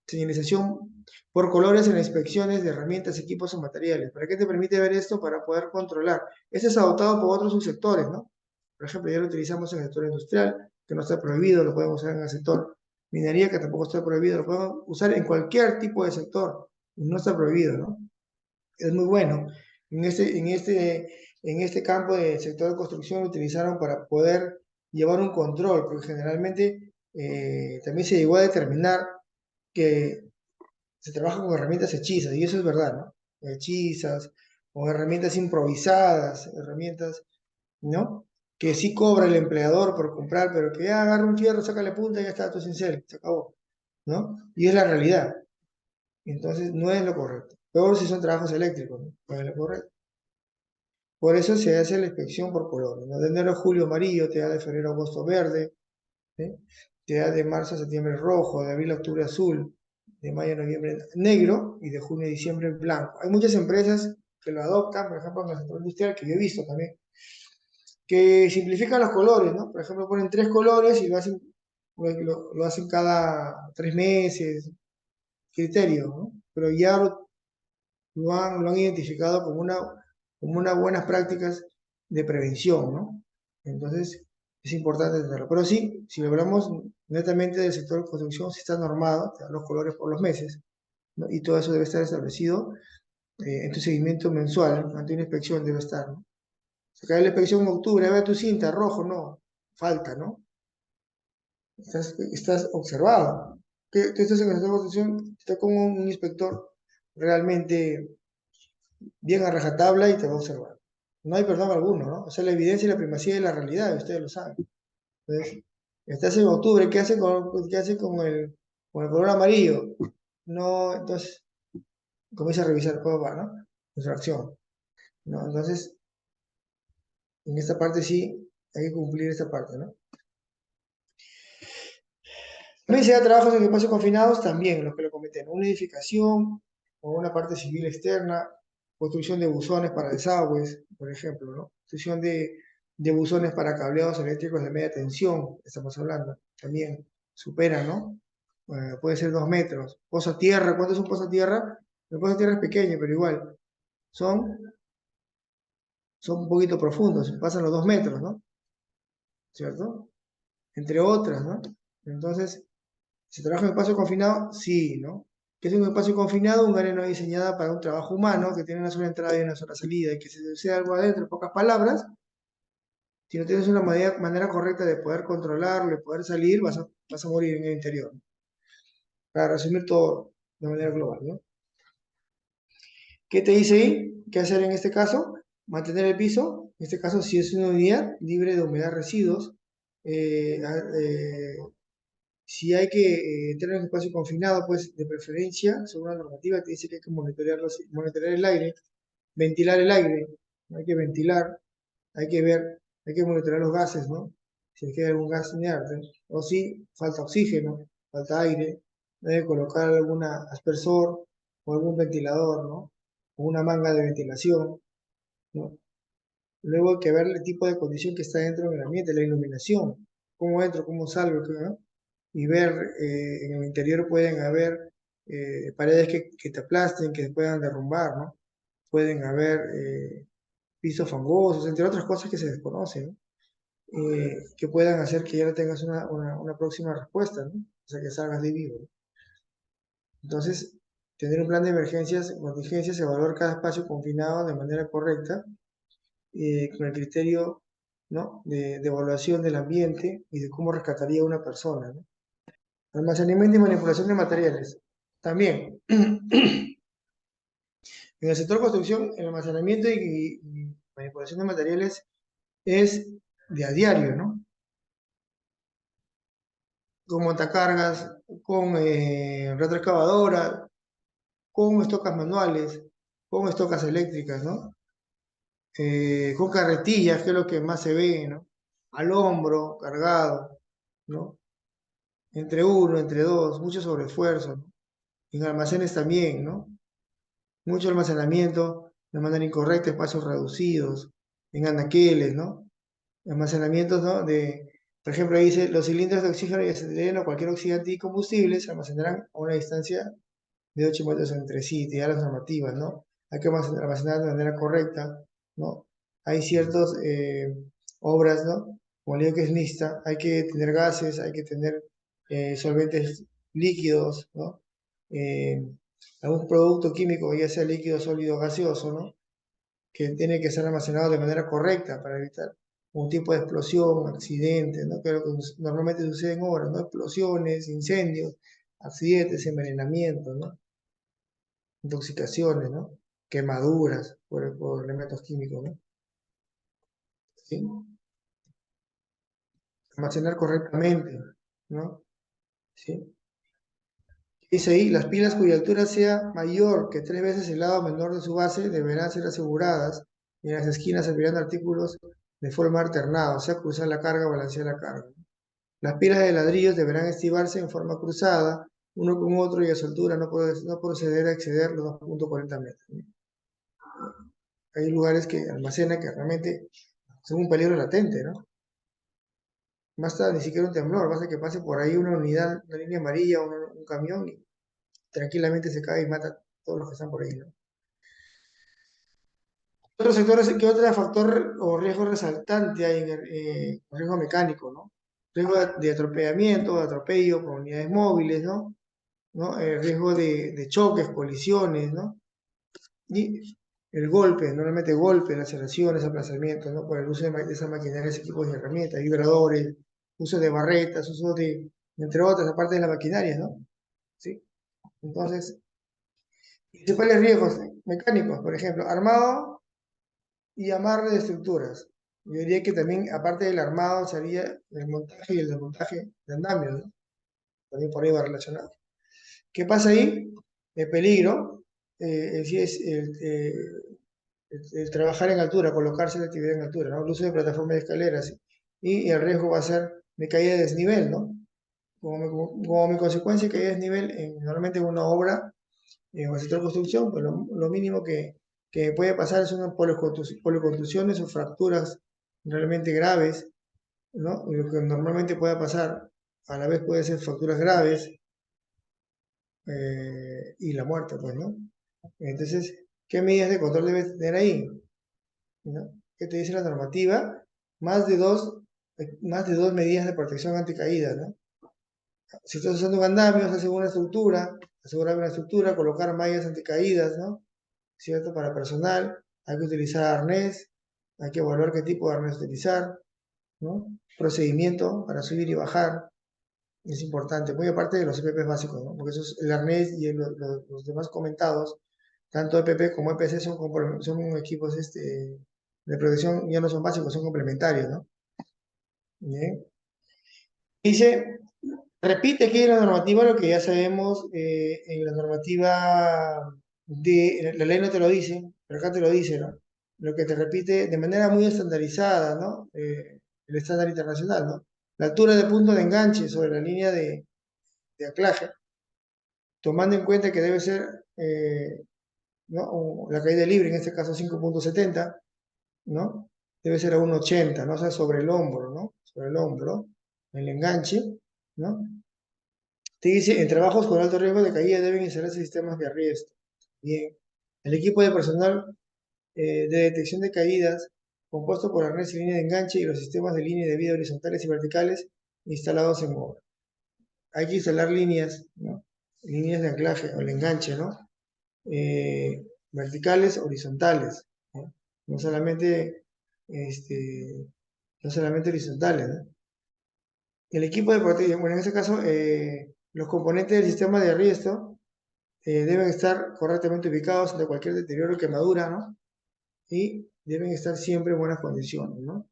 señalización por colores en las inspecciones de herramientas, equipos o materiales. ¿Para qué te permite ver esto? Para poder controlar. Este es adoptado por otros subsectores, ¿no? Por ejemplo, ya lo utilizamos en el sector industrial, que no está prohibido, lo podemos usar en el sector minería, que tampoco está prohibido, lo podemos usar en cualquier tipo de sector, no está prohibido, ¿no? Es muy bueno. En este campo del sector de construcción lo utilizaron para poder llevar un control, porque generalmente también se llegó a determinar que se trabaja con herramientas hechizas, y eso es verdad, ¿no? Hechizas, o herramientas improvisadas, herramientas, ¿no? Que sí cobra el empleador por comprar, pero que ya agarra un fierro, saca la punta y ya está, todo sincero, se acabó, ¿no? Y es la realidad. Entonces, no es lo correcto. Peor si son trabajos eléctricos, ¿no? No es lo correcto. Por eso se hace la inspección por colores, ¿no? De enero a julio amarillo, te da de febrero a agosto verde, ¿sí? Te da de marzo a septiembre rojo, de abril a octubre azul, de mayo a noviembre negro y de junio a diciembre blanco. Hay muchas empresas que lo adoptan, por ejemplo, en el sector industrial, que yo he visto también, que simplifican los colores, ¿no? Por ejemplo, ponen 3 colores y lo hacen cada 3 meses, criterio, ¿no? Pero ya lo han identificado como unas buenas prácticas de prevención, ¿no? Entonces, es importante tenerlo. Pero sí, si logramos netamente del sector de construcción sí está normado, te da los colores por los meses, ¿no? Y todo eso debe estar establecido en tu seguimiento mensual, ante una inspección debe estar, ¿no? Se cae la inspección en octubre, ve tu cinta, rojo, no, falta, ¿no? Estás observado. Que tú estás en el sector de construcción, está con un inspector realmente bien a rajatabla y te va a observar. No hay perdón alguno, ¿no? O sea, la evidencia y la primacía de la realidad, ustedes lo saben. Entonces, estás en octubre, qué hace con el color amarillo? No, entonces, comienza a revisar cómo va, ¿no? Nuestra acción, ¿no? Entonces, en esta parte sí hay que cumplir esta parte, ¿no? También se da trabajos en espacios confinados, también los que lo cometen, una edificación o una parte civil externa, construcción de buzones para desagües, por ejemplo, ¿no? Construcción de buzones para cableados eléctricos de media tensión, estamos hablando, también supera, ¿no? Puede ser 2 metros. Pozo tierra, ¿cuánto es un pozo tierra? El pozo tierra es pequeño, pero igual, son, son un poquito profundos, pasan los 2 metros, ¿no? ¿Cierto? Entre otras, ¿no? Entonces, ¿se trabaja en espacio confinado? Sí, ¿no? ¿Qué es un espacio confinado? Un área no diseñada para un trabajo humano, que tiene una sola entrada y una sola salida, y que si sucede algo adentro, en pocas palabras, si no tienes una manera correcta de poder controlarlo, de poder salir, vas a morir en el interior. Para resumir todo de manera global, ¿no? ¿Qué te dice ahí? ¿Qué hacer en este caso? Mantener el piso, en este caso si es una unidad libre de humedad residuos, eh, si hay que tener un espacio confinado, pues de preferencia, según la normativa, te dice que hay que monitorear el aire, ventilar el aire, ¿no? Hay que ventilar, hay que ver, hay que monitorear los gases, ¿no? Si es que hay algún gas inerte, o si falta oxígeno, falta aire, hay que colocar algún aspersor o algún ventilador, ¿no? O una manga de ventilación, ¿no? Luego hay que ver el tipo de condición que está dentro del ambiente, la iluminación, cómo entro, cómo salgo, ¿no? Y ver en el interior pueden haber paredes que te aplasten, que se puedan derrumbar, ¿no? Pueden haber pisos fangosos, entre otras cosas que se desconocen, ¿no? Que puedan hacer que ya no tengas una próxima respuesta, ¿no? O sea, que salgas de vivo, ¿no? Entonces, tener un plan de emergencias, contingencias, evaluar cada espacio confinado de manera correcta, con el criterio, ¿no? de evaluación del ambiente y de cómo rescataría a una persona, ¿no? Almacenamiento y manipulación de materiales. También, en el sector construcción, el almacenamiento y manipulación de materiales es de a diario, ¿no? Con montacargas, con retroexcavadora, con estocas manuales, con estocas eléctricas, ¿no? Con carretillas, que es lo que más se ve, ¿no? Al hombro, cargado, ¿no? Entre uno, entre dos, mucho sobreesfuerzo, ¿no? En almacenes también, ¿no? Mucho almacenamiento de manera incorrecta, espacios reducidos, en anaqueles, ¿no? Almacenamientos, ¿no? Por ejemplo, ahí dice, los cilindros de oxígeno y acetileno o cualquier oxidante y combustible se almacenarán a una distancia de 8 metros entre sí, te da las normativas, ¿no? Hay que almacenar de manera correcta, ¿no? Hay ciertas obras, ¿no? Como le digo que es mixta, hay que tener gases, hay que tener solventes líquidos, ¿no? Eh, algún producto químico, ya sea líquido, sólido, gaseoso, ¿no? Que tiene que ser almacenado de manera correcta para evitar un tipo de explosión, accidente, ¿no? Que es lo que normalmente sucede en obras, ¿no? Explosiones, incendios, accidentes, envenenamientos, ¿no? Intoxicaciones, ¿no? Quemaduras por elementos químicos, ¿no? ¿Sí? Almacenar correctamente, ¿no? ¿Sí? Dice ahí, las pilas cuya altura sea mayor que 3 veces el lado menor de su base deberán ser aseguradas y en las esquinas servirán artículos de forma alternada, o sea, cruzar la carga, balancear la carga. Las pilas de ladrillos deberán estibarse en forma cruzada, uno con otro y a su altura no proceder a exceder los 2,40 metros, ¿no? Hay lugares que almacenan que realmente son un peligro latente, ¿no? Basta ni siquiera un temblor, basta que pase por ahí una unidad, una línea amarilla, un camión y tranquilamente se cae y mata a todos los que están por ahí, ¿no? Otros sectores, ¿qué otro factor o riesgo resaltante hay en el riesgo mecánico, ¿no? riesgo de atropellamiento, de atropello con unidades móviles, ¿no? ¿No? El riesgo de choques, colisiones, ¿no? Y el golpe, normalmente golpes, laceraciones, aplazamientos, ¿no? Por el uso de esas maquinarias, equipos y herramientas, vibradores, uso de barretas, uso de, entre otras, aparte de la maquinaria, ¿no? ¿Sí? Entonces, principales riesgos mecánicos, por ejemplo, armado y amarre de estructuras. Yo diría que también, aparte del armado, sería el montaje y el desmontaje de andamios, ¿no? También por ahí va relacionado. ¿Qué pasa ahí? El peligro, sí es el trabajar en altura, colocarse en actividad en altura, ¿no? El uso de plataformas de escaleras y el riesgo va a ser de caída de desnivel, ¿no? Como mi consecuencia, caída de desnivel, normalmente en una obra, en el sector de construcción, pues lo mínimo que puede pasar son policontusiones o fracturas realmente graves, ¿no? Y lo que normalmente puede pasar, a la vez puede ser fracturas graves y la muerte, pues, ¿no? Entonces, ¿qué medidas de control debes tener ahí? ¿No? ¿Qué te dice la normativa? Más de dos, más de dos medidas de protección anticaída, ¿no? Si estás usando un andamio, asegurar una estructura, colocar mallas anticaídas, ¿no? ¿Cierto? Para personal, hay que utilizar arnés, hay que evaluar qué tipo de arnés utilizar, ¿no? Procedimiento para subir y bajar, es importante, muy aparte de los EPP básicos, ¿no? Porque eso es el arnés y los demás comentados, tanto EPP como EPC son equipos de protección, ya no son básicos, son complementarios, ¿no? Bien. Dice, repite aquí en la normativa lo que ya sabemos en la normativa de, la ley no te lo dice, pero acá te lo dice, ¿no? Lo que te repite de manera muy estandarizada, ¿no? El estándar internacional, ¿no? La altura de punto de enganche sobre la línea de anclaje, tomando en cuenta que debe ser, ¿no? La caída libre, en este caso 5,70, ¿no? Debe ser a 1,80, ¿no? O sea, sobre el hombro, ¿no? Sobre el hombro, el enganche, ¿no? Te dice, en trabajos con alto riesgo de caída deben instalarse sistemas de arresto. Bien. El equipo de personal de detección de caídas, compuesto por arnés y línea de enganche y los sistemas de línea de vida horizontales y verticales instalados en obra. Hay que instalar líneas, ¿no? Líneas de anclaje o el enganche, ¿no? Verticales, horizontales, ¿no? No solamente, este, no solamente horizontales, ¿no? El equipo de protección, bueno, en este caso, los componentes del sistema de arresto deben estar correctamente ubicados ante cualquier deterioro o quemadura, ¿no? Y deben estar siempre en buenas condiciones, ¿no?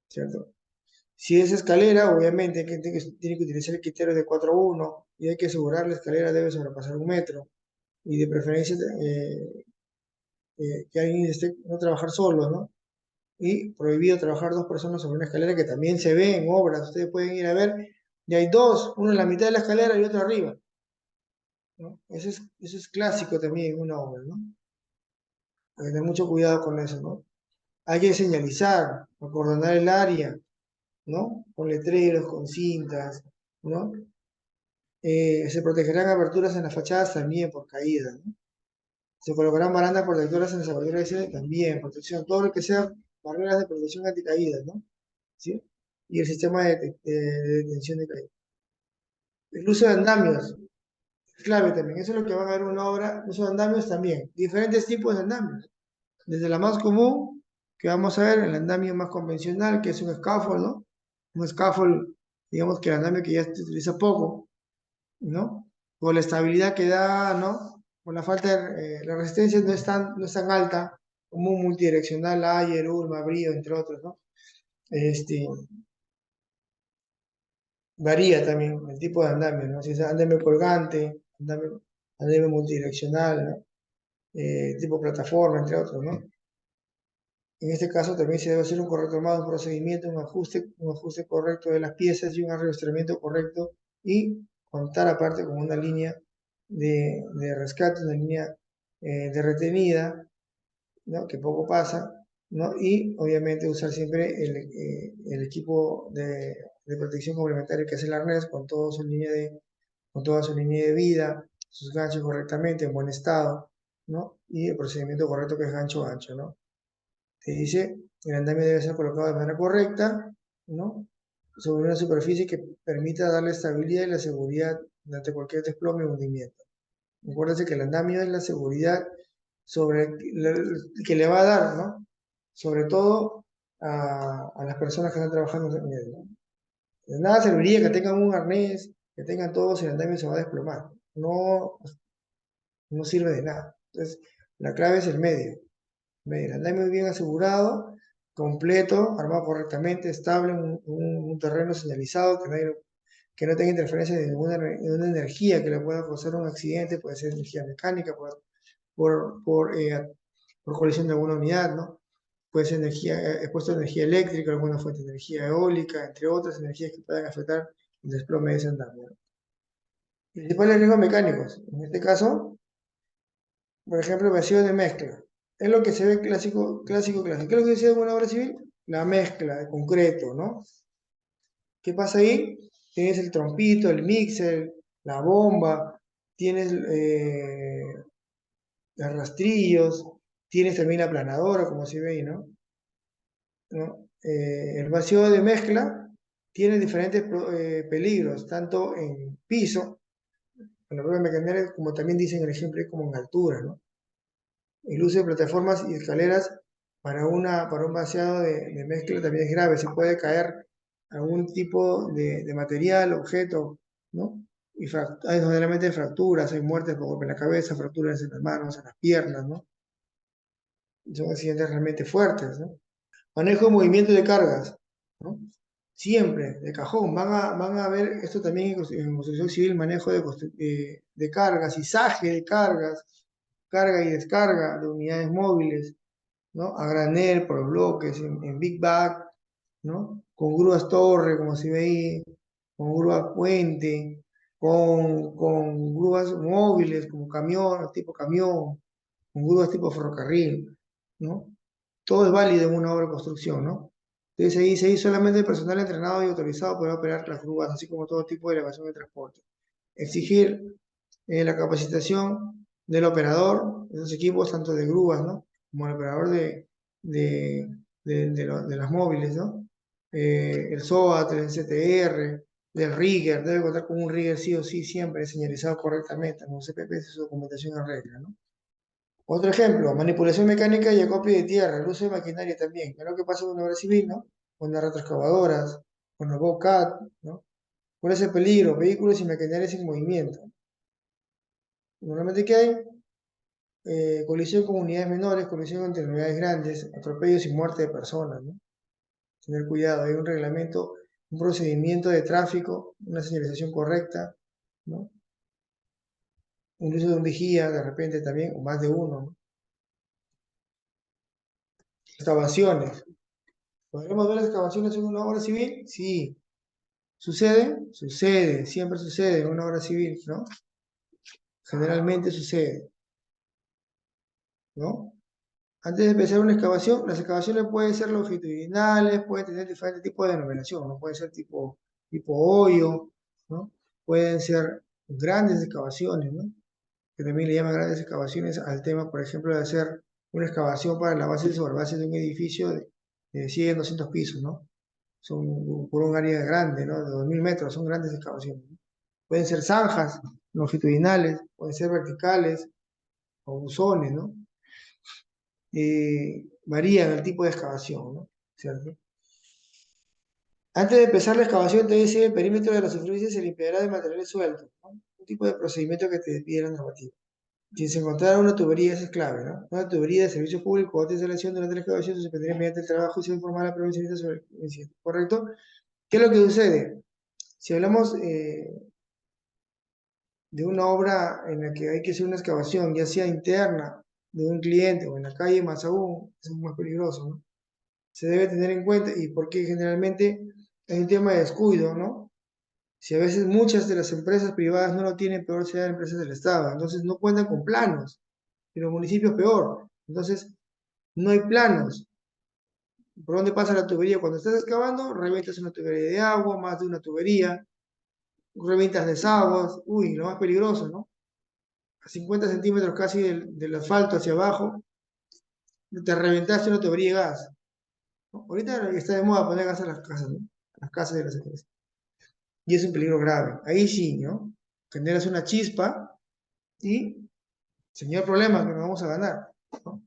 ¿Cierto? Si es escalera, obviamente tiene que utilizar el criterio de 4:1 y hay que asegurar la escalera debe sobrepasar 1 metro y de preferencia que alguien esté no trabajar solo, ¿no? Y prohibido trabajar dos personas sobre una escalera que también se ve en obras, ustedes pueden ir a ver, y hay dos, uno en la mitad de la escalera y otro arriba, ¿no? Eso es clásico también en una obra, ¿no? Hay que tener mucho cuidado con eso, ¿no? Hay que señalizar, acordonar el área, ¿no? Con letreros, con cintas, ¿no? Se protegerán aberturas en las fachadas también por caída, ¿no? Se colocarán barandas protectoras en las aberturas también, protección, todo lo que sea barreras de protección anticaídas, ¿no? ¿Sí? Y el sistema de detención de caída. El uso de andamios, es clave también, eso es lo que van a ver en una obra, uso de andamios también, diferentes tipos de andamios, desde la más común, que vamos a ver, el andamio más convencional, que es un scaffold, ¿no? Un scaffold, digamos que el andamio que ya se utiliza poco, ¿no? Por la estabilidad que da, ¿no? Por la falta de, la resistencia no es tan alta como un multidireccional, Ayer, Ulma, Brio, entre otros, ¿no? Este, varía también el tipo de andamio, ¿no? Si es andamio colgante, andamio multidireccional, ¿no? Tipo plataforma, entre otros, ¿no? En este caso también se debe hacer un correcto armado, un procedimiento, un ajuste correcto de las piezas y un arrastramiento correcto y contar aparte con una línea de rescate, una línea de retenida, ¿no? Que poco pasa, ¿no? Y obviamente usar siempre el equipo de protección complementario que es el arnés con toda su línea de vida, sus ganchos correctamente, en buen estado, ¿no? Y el procedimiento correcto que es gancho ancho, ¿no? Te dice, el andamio debe ser colocado de manera correcta, ¿no? sobre una superficie que permita darle estabilidad y la seguridad ante cualquier desplome o hundimiento. Acuérdense que el andamio es la seguridad que le va a dar, ¿no? Sobre todo a las personas que están trabajando en él, ¿no? De nada serviría que tengan un arnés, que tengan todo, si el andamio se va a desplomar. No, no sirve de nada. Entonces, la clave es el medio. El andamio bien asegurado, completo, armado correctamente, estable, un terreno señalizado, que no tenga interferencia de ninguna energía que le pueda causar un accidente, puede ser energía mecánica, por, por, eh, por colisión de alguna unidad, ¿no? Puede ser expuesto a energía eléctrica, alguna fuente de energía eólica, entre otras energías que puedan afectar el desplome de ese andamio, ¿no? Principales riesgos mecánicos. En este caso, por ejemplo, vacío de mezcla. Es lo que se ve clásico, clásico, clásico. ¿Qué es lo que se ve en una obra civil? La mezcla de concreto, ¿no? ¿Qué pasa ahí? Tienes el trompito, el mixer, la bomba, tienes los rastrillos, tienes también la aplanadora, como se ve ahí, ¿no? ¿No? El vacío de mezcla tiene diferentes peligros, tanto en piso, en la prueba mecánica, como también dicen el ejemplo, como en altura, ¿no? El uso de plataformas y escaleras para un vaciado de mezcla también es grave. Se puede caer algún tipo de material, objeto, ¿no? Y hay generalmente fracturas, hay muertes por golpe en la cabeza, fracturas en las manos, en las piernas, ¿no? Son accidentes realmente fuertes, ¿no? Manejo de movimiento de cargas, ¿no? Siempre, de cajón. Van a ver esto también en construcción civil, manejo de cargas, izaje de cargas, carga y descarga de unidades móviles, ¿no? A granel, por bloques, en Big Bag, ¿no? Con grúas torre, como se ve ahí, con grúas puente, con grúas móviles, como camión, tipo camión, con grúas tipo ferrocarril, ¿no? Todo es válido en una obra de construcción, ¿no? Entonces ahí solamente el personal entrenado y autorizado podrá operar las grúas, así como todo tipo de elevación de transporte. Exigir la capacitación del operador de los equipos, tanto de grúas, ¿no? Como el operador de, de las móviles, ¿no? El SOAT, el CTR, del rigger, debe contar con un rigger sí o sí, siempre señalizado correctamente, con CPP, su documentación en regla, ¿no? Otro ejemplo, manipulación mecánica y acopio de tierra, el uso de maquinaria también. Es lo que pasa con una obra civil, ¿no? Con las retroexcavadoras, con los Bobcat, ¿no? ¿Cuál es el peligro? Vehículos y maquinarias en movimiento. Normalmente, ¿qué hay? Colisión con unidades menores, colisión entre unidades grandes, atropellos y muerte de personas, ¿no? Tener cuidado, hay un reglamento, un procedimiento de tráfico, una señalización correcta, ¿no? Un uso de un vigía, de repente también, o más de uno, ¿no? Excavaciones. ¿Podremos ver las excavaciones en una obra civil? Sí. ¿Sucede? Sucede, siempre sucede en una obra civil, ¿no? Generalmente sucede, ¿no? Antes de empezar una excavación, las excavaciones pueden ser longitudinales, pueden tener diferentes tipos de denominación, ¿no? Pueden ser tipo hoyo, ¿no? Pueden ser grandes excavaciones, ¿no? Que también le llaman grandes excavaciones al tema, por ejemplo, de hacer una excavación para la base y sobrebase de un edificio de 100, 200 pisos, ¿no? Son por un área grande, ¿no? De 2000 metros, son grandes excavaciones, ¿no? Pueden ser zanjas longitudinales, pueden ser verticales o buzones, ¿no? Varían el tipo de excavación, ¿no? ¿Cierto? Antes de empezar la excavación, te dice el perímetro de la superficie se limpiará de materiales sueltos, ¿no? Un tipo de procedimiento que te pide la normativa. Si se encontrara una tubería, eso es clave, ¿no? Una tubería de servicio público o de instalación durante la excavación se suspendería mediante el trabajo y se informará a la provincia sobre el incidente, ¿correcto? ¿Qué es lo que sucede? Si hablamos de una obra en la que hay que hacer una excavación, ya sea interna de un cliente o en la calle, más aún, es más peligroso, ¿no? Se debe tener en cuenta y porque generalmente hay un tema de descuido, ¿no? Si a veces muchas de las empresas privadas no lo tienen, peor será empresas del Estado, entonces no cuentan con planos, y los municipios peor, entonces no hay planos. ¿Por dónde pasa la tubería? Cuando estás excavando, revientas una tubería de agua, más de una tubería, revientas desaguas, uy, lo más peligroso, ¿no? A 50 centímetros casi del asfalto hacia abajo, te reventaste una tubería de gas, ¿no? Ahorita está de moda poner gas a las casas, ¿no? las casas de las empresas. Y es un peligro grave. Ahí sí, ¿no? Generas una chispa y, señor problema, que nos vamos a ganar, ¿no?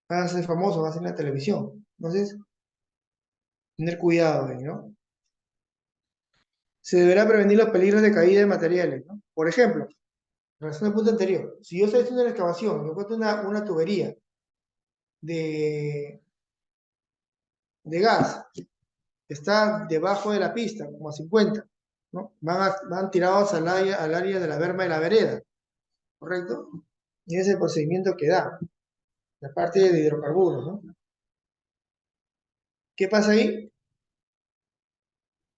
Vas a ser famoso, vas a ser en la televisión. Entonces, tener cuidado ahí, ¿no? Se deberá prevenir los peligros de caída de materiales, ¿no? Por ejemplo, en relación al punto anterior, si yo estoy haciendo una excavación y encuentro una tubería de, de gas que está debajo de la pista, como a 50, ¿no? Van tirados al área de la berma de la vereda, ¿correcto? Y ese es el procedimiento que da, la parte de hidrocarburos, ¿no? ¿Qué pasa ahí?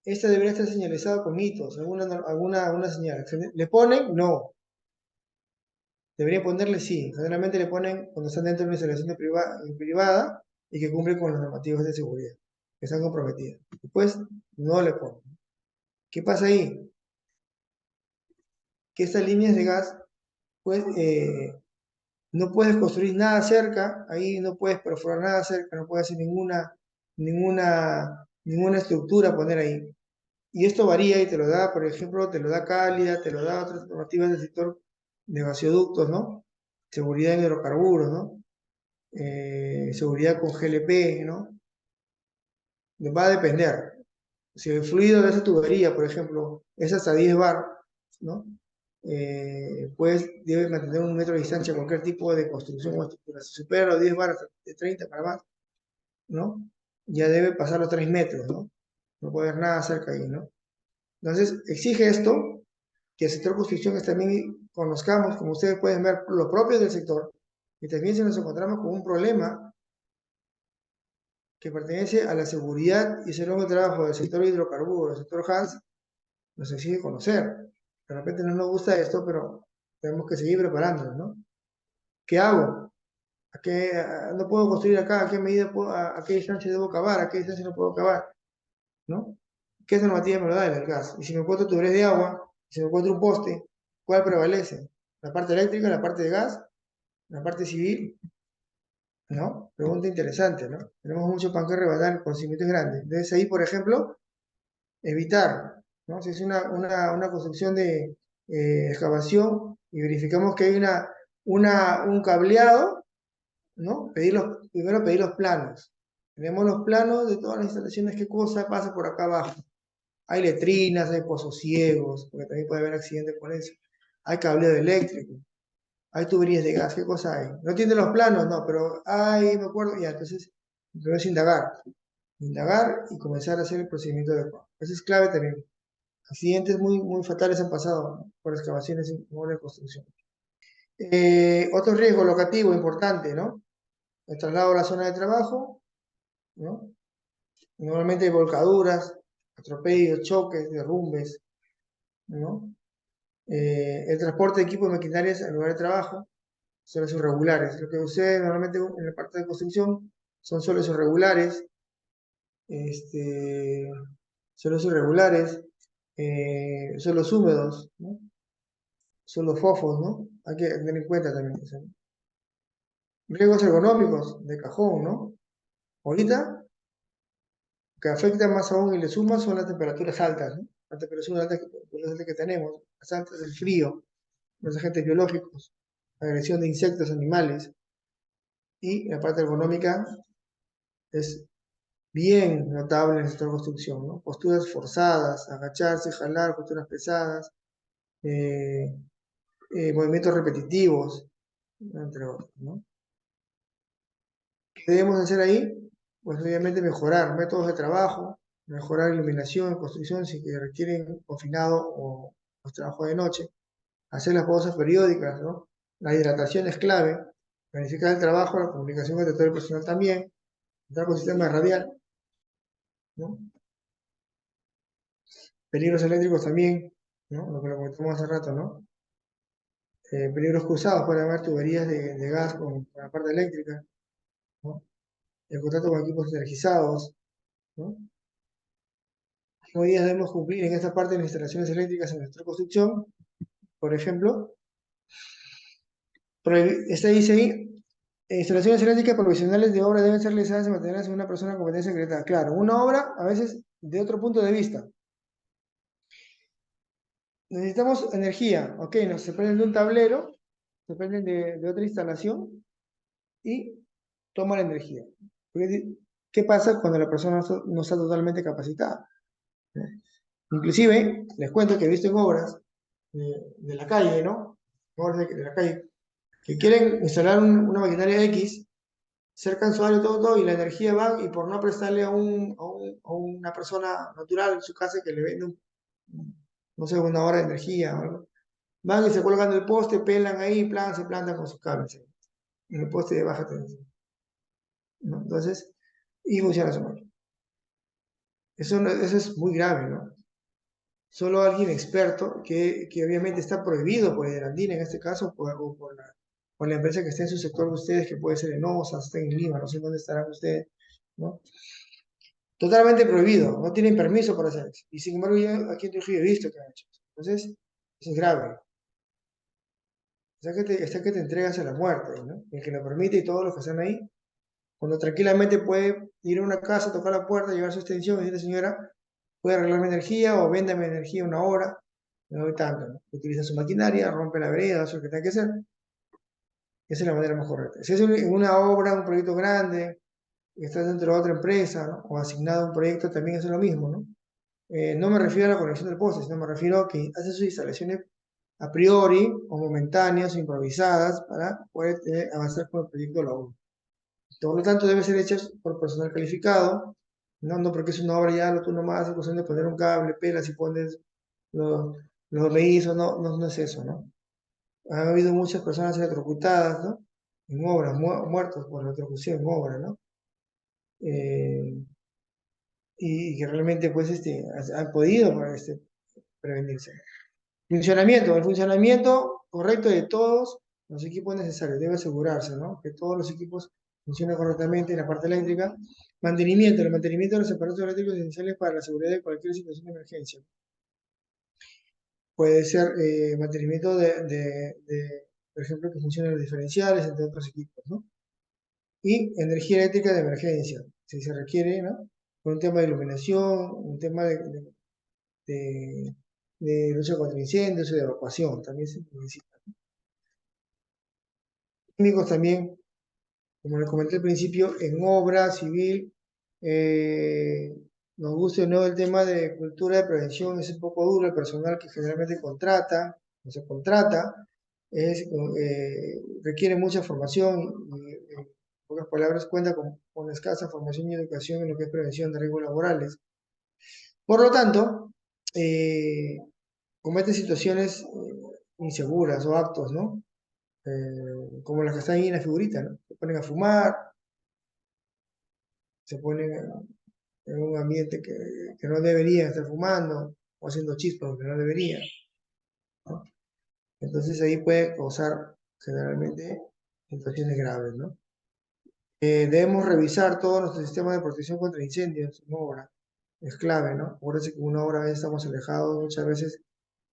Esta debería estar señalizada con hitos, alguna señal. ¿Le ponen? No. Debería ponerle sí. Generalmente le ponen cuando están dentro de una instalación privada y que cumplen con los normativas de seguridad, que están comprometidas. Después, no le ponen. ¿Qué pasa ahí? Que estas líneas de gas, pues, no puedes construir nada cerca, ahí no puedes perforar nada cerca, no puedes hacer ninguna estructura poner ahí. Y esto varía y te lo da, por ejemplo, te lo da Cálida, te lo da otras normativas del sector de gasoductos, ¿no? Seguridad en hidrocarburos, ¿no? Seguridad con GLP, ¿no? Va a depender. Si el fluido de esa tubería, por ejemplo, es hasta 10 bar, ¿no? Pues debe mantener un metro de distancia a cualquier tipo de construcción o estructura. Si supera los 10 bar, de 30 para más, ¿no? Ya debe pasar los 3 metros, ¿no? No puede haber nada cerca ahí, ¿no? Entonces, exige esto, que el sector construcción es también conozcamos, como ustedes pueden ver, lo propio del sector, y también si nos encontramos con un problema que pertenece a la seguridad y ese nuevo trabajo del sector hidrocarburos, del sector HANS, nos exige conocer. De repente no nos gusta esto, pero tenemos que seguir preparándonos, ¿no? ¿Qué hago? No puedo construir acá? ¿A qué medida a qué distancia debo cavar? ¿A qué distancia no puedo cavar? ¿No? ¿Qué normativa me lo da el gas? Y si me encuentro tuberías de agua, si me encuentro un poste, ¿cuál prevalece? ¿La parte eléctrica, la parte de gas, la parte civil? ¿No? Pregunta interesante, ¿no? Tenemos mucho pan que rebatar, conocimientos grandes. Entonces ahí, por ejemplo, evitar, ¿no? Si es una construcción de excavación y verificamos que hay un cableado, ¿no? Primero pedir los planos. Tenemos los planos de todas las instalaciones, qué cosa pasa por acá abajo. Hay letrinas, hay pozos ciegos, porque también puede haber accidentes con eso. Hay cableado eléctrico, hay tuberías de gas, ¿qué cosa hay? ¿No tiene los planos? No, pero hay, me acuerdo, ya, entonces, es indagar y comenzar a hacer el procedimiento adecuado. Eso es clave también. Accidentes muy fatales han pasado, ¿no? Por excavaciones en obra de construcción. Otro riesgo locativo importante, ¿no? El traslado a la zona de trabajo, ¿no? Normalmente hay volcaduras, atropellos, choques, derrumbes, ¿no? El transporte de equipos y maquinarias al lugar de trabajo, suelos irregulares. Lo que sucede normalmente en la parte de construcción son suelos irregulares, este, suelos irregulares, suelos húmedos, ¿no? Suelos fofos, ¿no? Hay que tener en cuenta también eso, ¿no? Riesgos ergonómicos de cajón, ¿no? Ahorita, que afecta más aún y le suma son las temperaturas altas, ¿no? Las temperaturas altas que tenemos, las altas del frío, los agentes biológicos, la agresión de insectos, animales, y la parte ergonómica es bien notable en el sector construcción, ¿no? Posturas forzadas, agacharse, jalar, posturas pesadas, eh, movimientos repetitivos, entre otros, ¿no? ¿Qué debemos hacer ahí? Pues obviamente mejorar métodos de trabajo, mejorar iluminación en construcción si que requieren confinado o los trabajos de noche, hacer las pausas periódicas, ¿no? La hidratación es clave, planificar el trabajo, la comunicación con el sector personal también, contar con sistema radial, ¿no? Peligros eléctricos también, ¿no? Lo que lo comentamos hace rato, ¿no? Peligros cruzados, puede haber tuberías de gas con la parte eléctrica, ¿no? El contacto con equipos energizados, ¿no? Hoy día debemos cumplir en esta parte de las instalaciones eléctricas en nuestra construcción, por ejemplo, este dice ahí, instalaciones eléctricas provisionales de obra deben ser realizadas y mantenerse en una persona con competencia secreta. Claro, una obra a veces de otro punto de vista. Necesitamos energía, ok, se prenden de un tablero, se prenden de otra instalación y toma la energía. ¿Qué pasa cuando la persona no está totalmente capacitada? Inclusive, les cuento que he visto en obras de la calle, ¿no? Obras de la calle, que quieren instalar una maquinaria X, cercan su área, todo, y la energía va, y por no prestarle a una persona natural en su casa que le vende, no sé, una hora de energía o algo, van y se cuelgan del poste, pelan ahí, se plantan con sus cables en el poste de baja tensión, ¿no? Entonces, y funciona su máquina. Eso es muy grave, ¿no? Solo alguien experto, que obviamente está prohibido por el Andina en este caso, o por la empresa que esté en su sector de ustedes, que puede ser en OSA, está en Lima, no sé dónde estarán ustedes, ¿no? Totalmente prohibido, no tienen permiso para hacer eso. Y sin embargo, yo aquí en Trujillo he visto que han hecho eso. Entonces, eso es grave. Está que te entregas a la muerte, ¿no? El que lo permite y todos los que están ahí, cuando tranquilamente puede ir a una casa, tocar la puerta, llevar su extensión y decirle, señora, puede arreglarme energía o véndame energía una hora, no doy tanto, ¿no? Utiliza su maquinaria, rompe la vereda, hace lo que tenga que hacer. Esa es la manera más correcta. Si es una obra, un proyecto grande, que está dentro de otra empresa, ¿no? O asignado a un proyecto, también es lo mismo, ¿no? No me refiero a la conexión del poste, sino me refiero a que hace sus instalaciones a priori o momentáneas o improvisadas para poder avanzar con el proyecto de la obra. Por lo tanto, debe ser hechas por personal calificado, no porque es una obra ya, tú nomás es cuestión de poner un cable, pelas y pones los, los mellizos, no es eso, ¿no? Ha habido muchas personas electrocutadas, ¿no? En obras, muertos por electrocución en obra, ¿no? Eh, y que realmente, pues, han podido prevenirse. El funcionamiento correcto de todos los equipos necesarios, debe asegurarse, ¿no? Que todos los equipos funcionen correctamente en la parte eléctrica. El mantenimiento de los aparatos eléctricos esenciales para la seguridad de cualquier situación de emergencia. Puede ser mantenimiento por ejemplo, que funcionen los diferenciales, entre otros equipos, ¿no? Y energía eléctrica de emergencia, si se requiere, ¿no? Por un tema de iluminación, un tema de, de lucha contra incendios y de evacuación, también se necesita. Técnicos también, como les comenté al principio, en obra civil, eh, nos gusta o no el tema de cultura de prevención, es un poco duro, el personal que generalmente o se contrata, requiere mucha formación y, en pocas palabras, cuenta con escasa formación y educación en lo que es prevención de riesgos laborales. Por lo tanto, cometen situaciones inseguras o actos, ¿no? Como las que están ahí en la figurita, ¿no? Se ponen a fumar, se ponen en un ambiente que no deberían estar fumando o haciendo chispas que no deberían, ¿no? Entonces ahí puede causar generalmente situaciones graves, ¿no? Debemos revisar todo nuestro sistema de protección contra incendios en obra. Es clave, ¿no? Acuérdense que en una obra a veces estamos alejados, muchas veces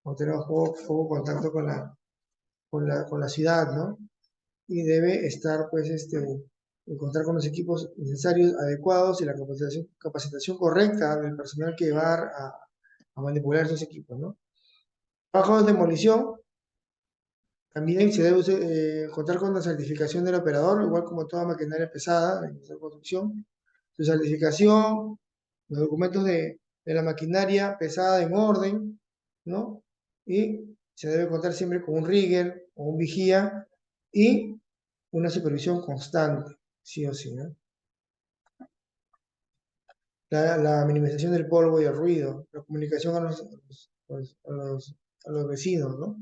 no tenemos poco contacto con la ciudad, ¿no? Y debe estar, pues, encontrar con los equipos necesarios, adecuados y la capacitación correcta del personal que va a manipular esos equipos, ¿no? Trabajo de demolición, también se debe contar con la certificación del operador, igual como toda maquinaria pesada en esta construcción, su certificación, los documentos de la maquinaria pesada en orden, ¿no? Y se debe contar siempre con un rigger o un vigía y una supervisión constante, sí o sí, ¿no? La minimización del polvo y el ruido, la comunicación a los vecinos, ¿no?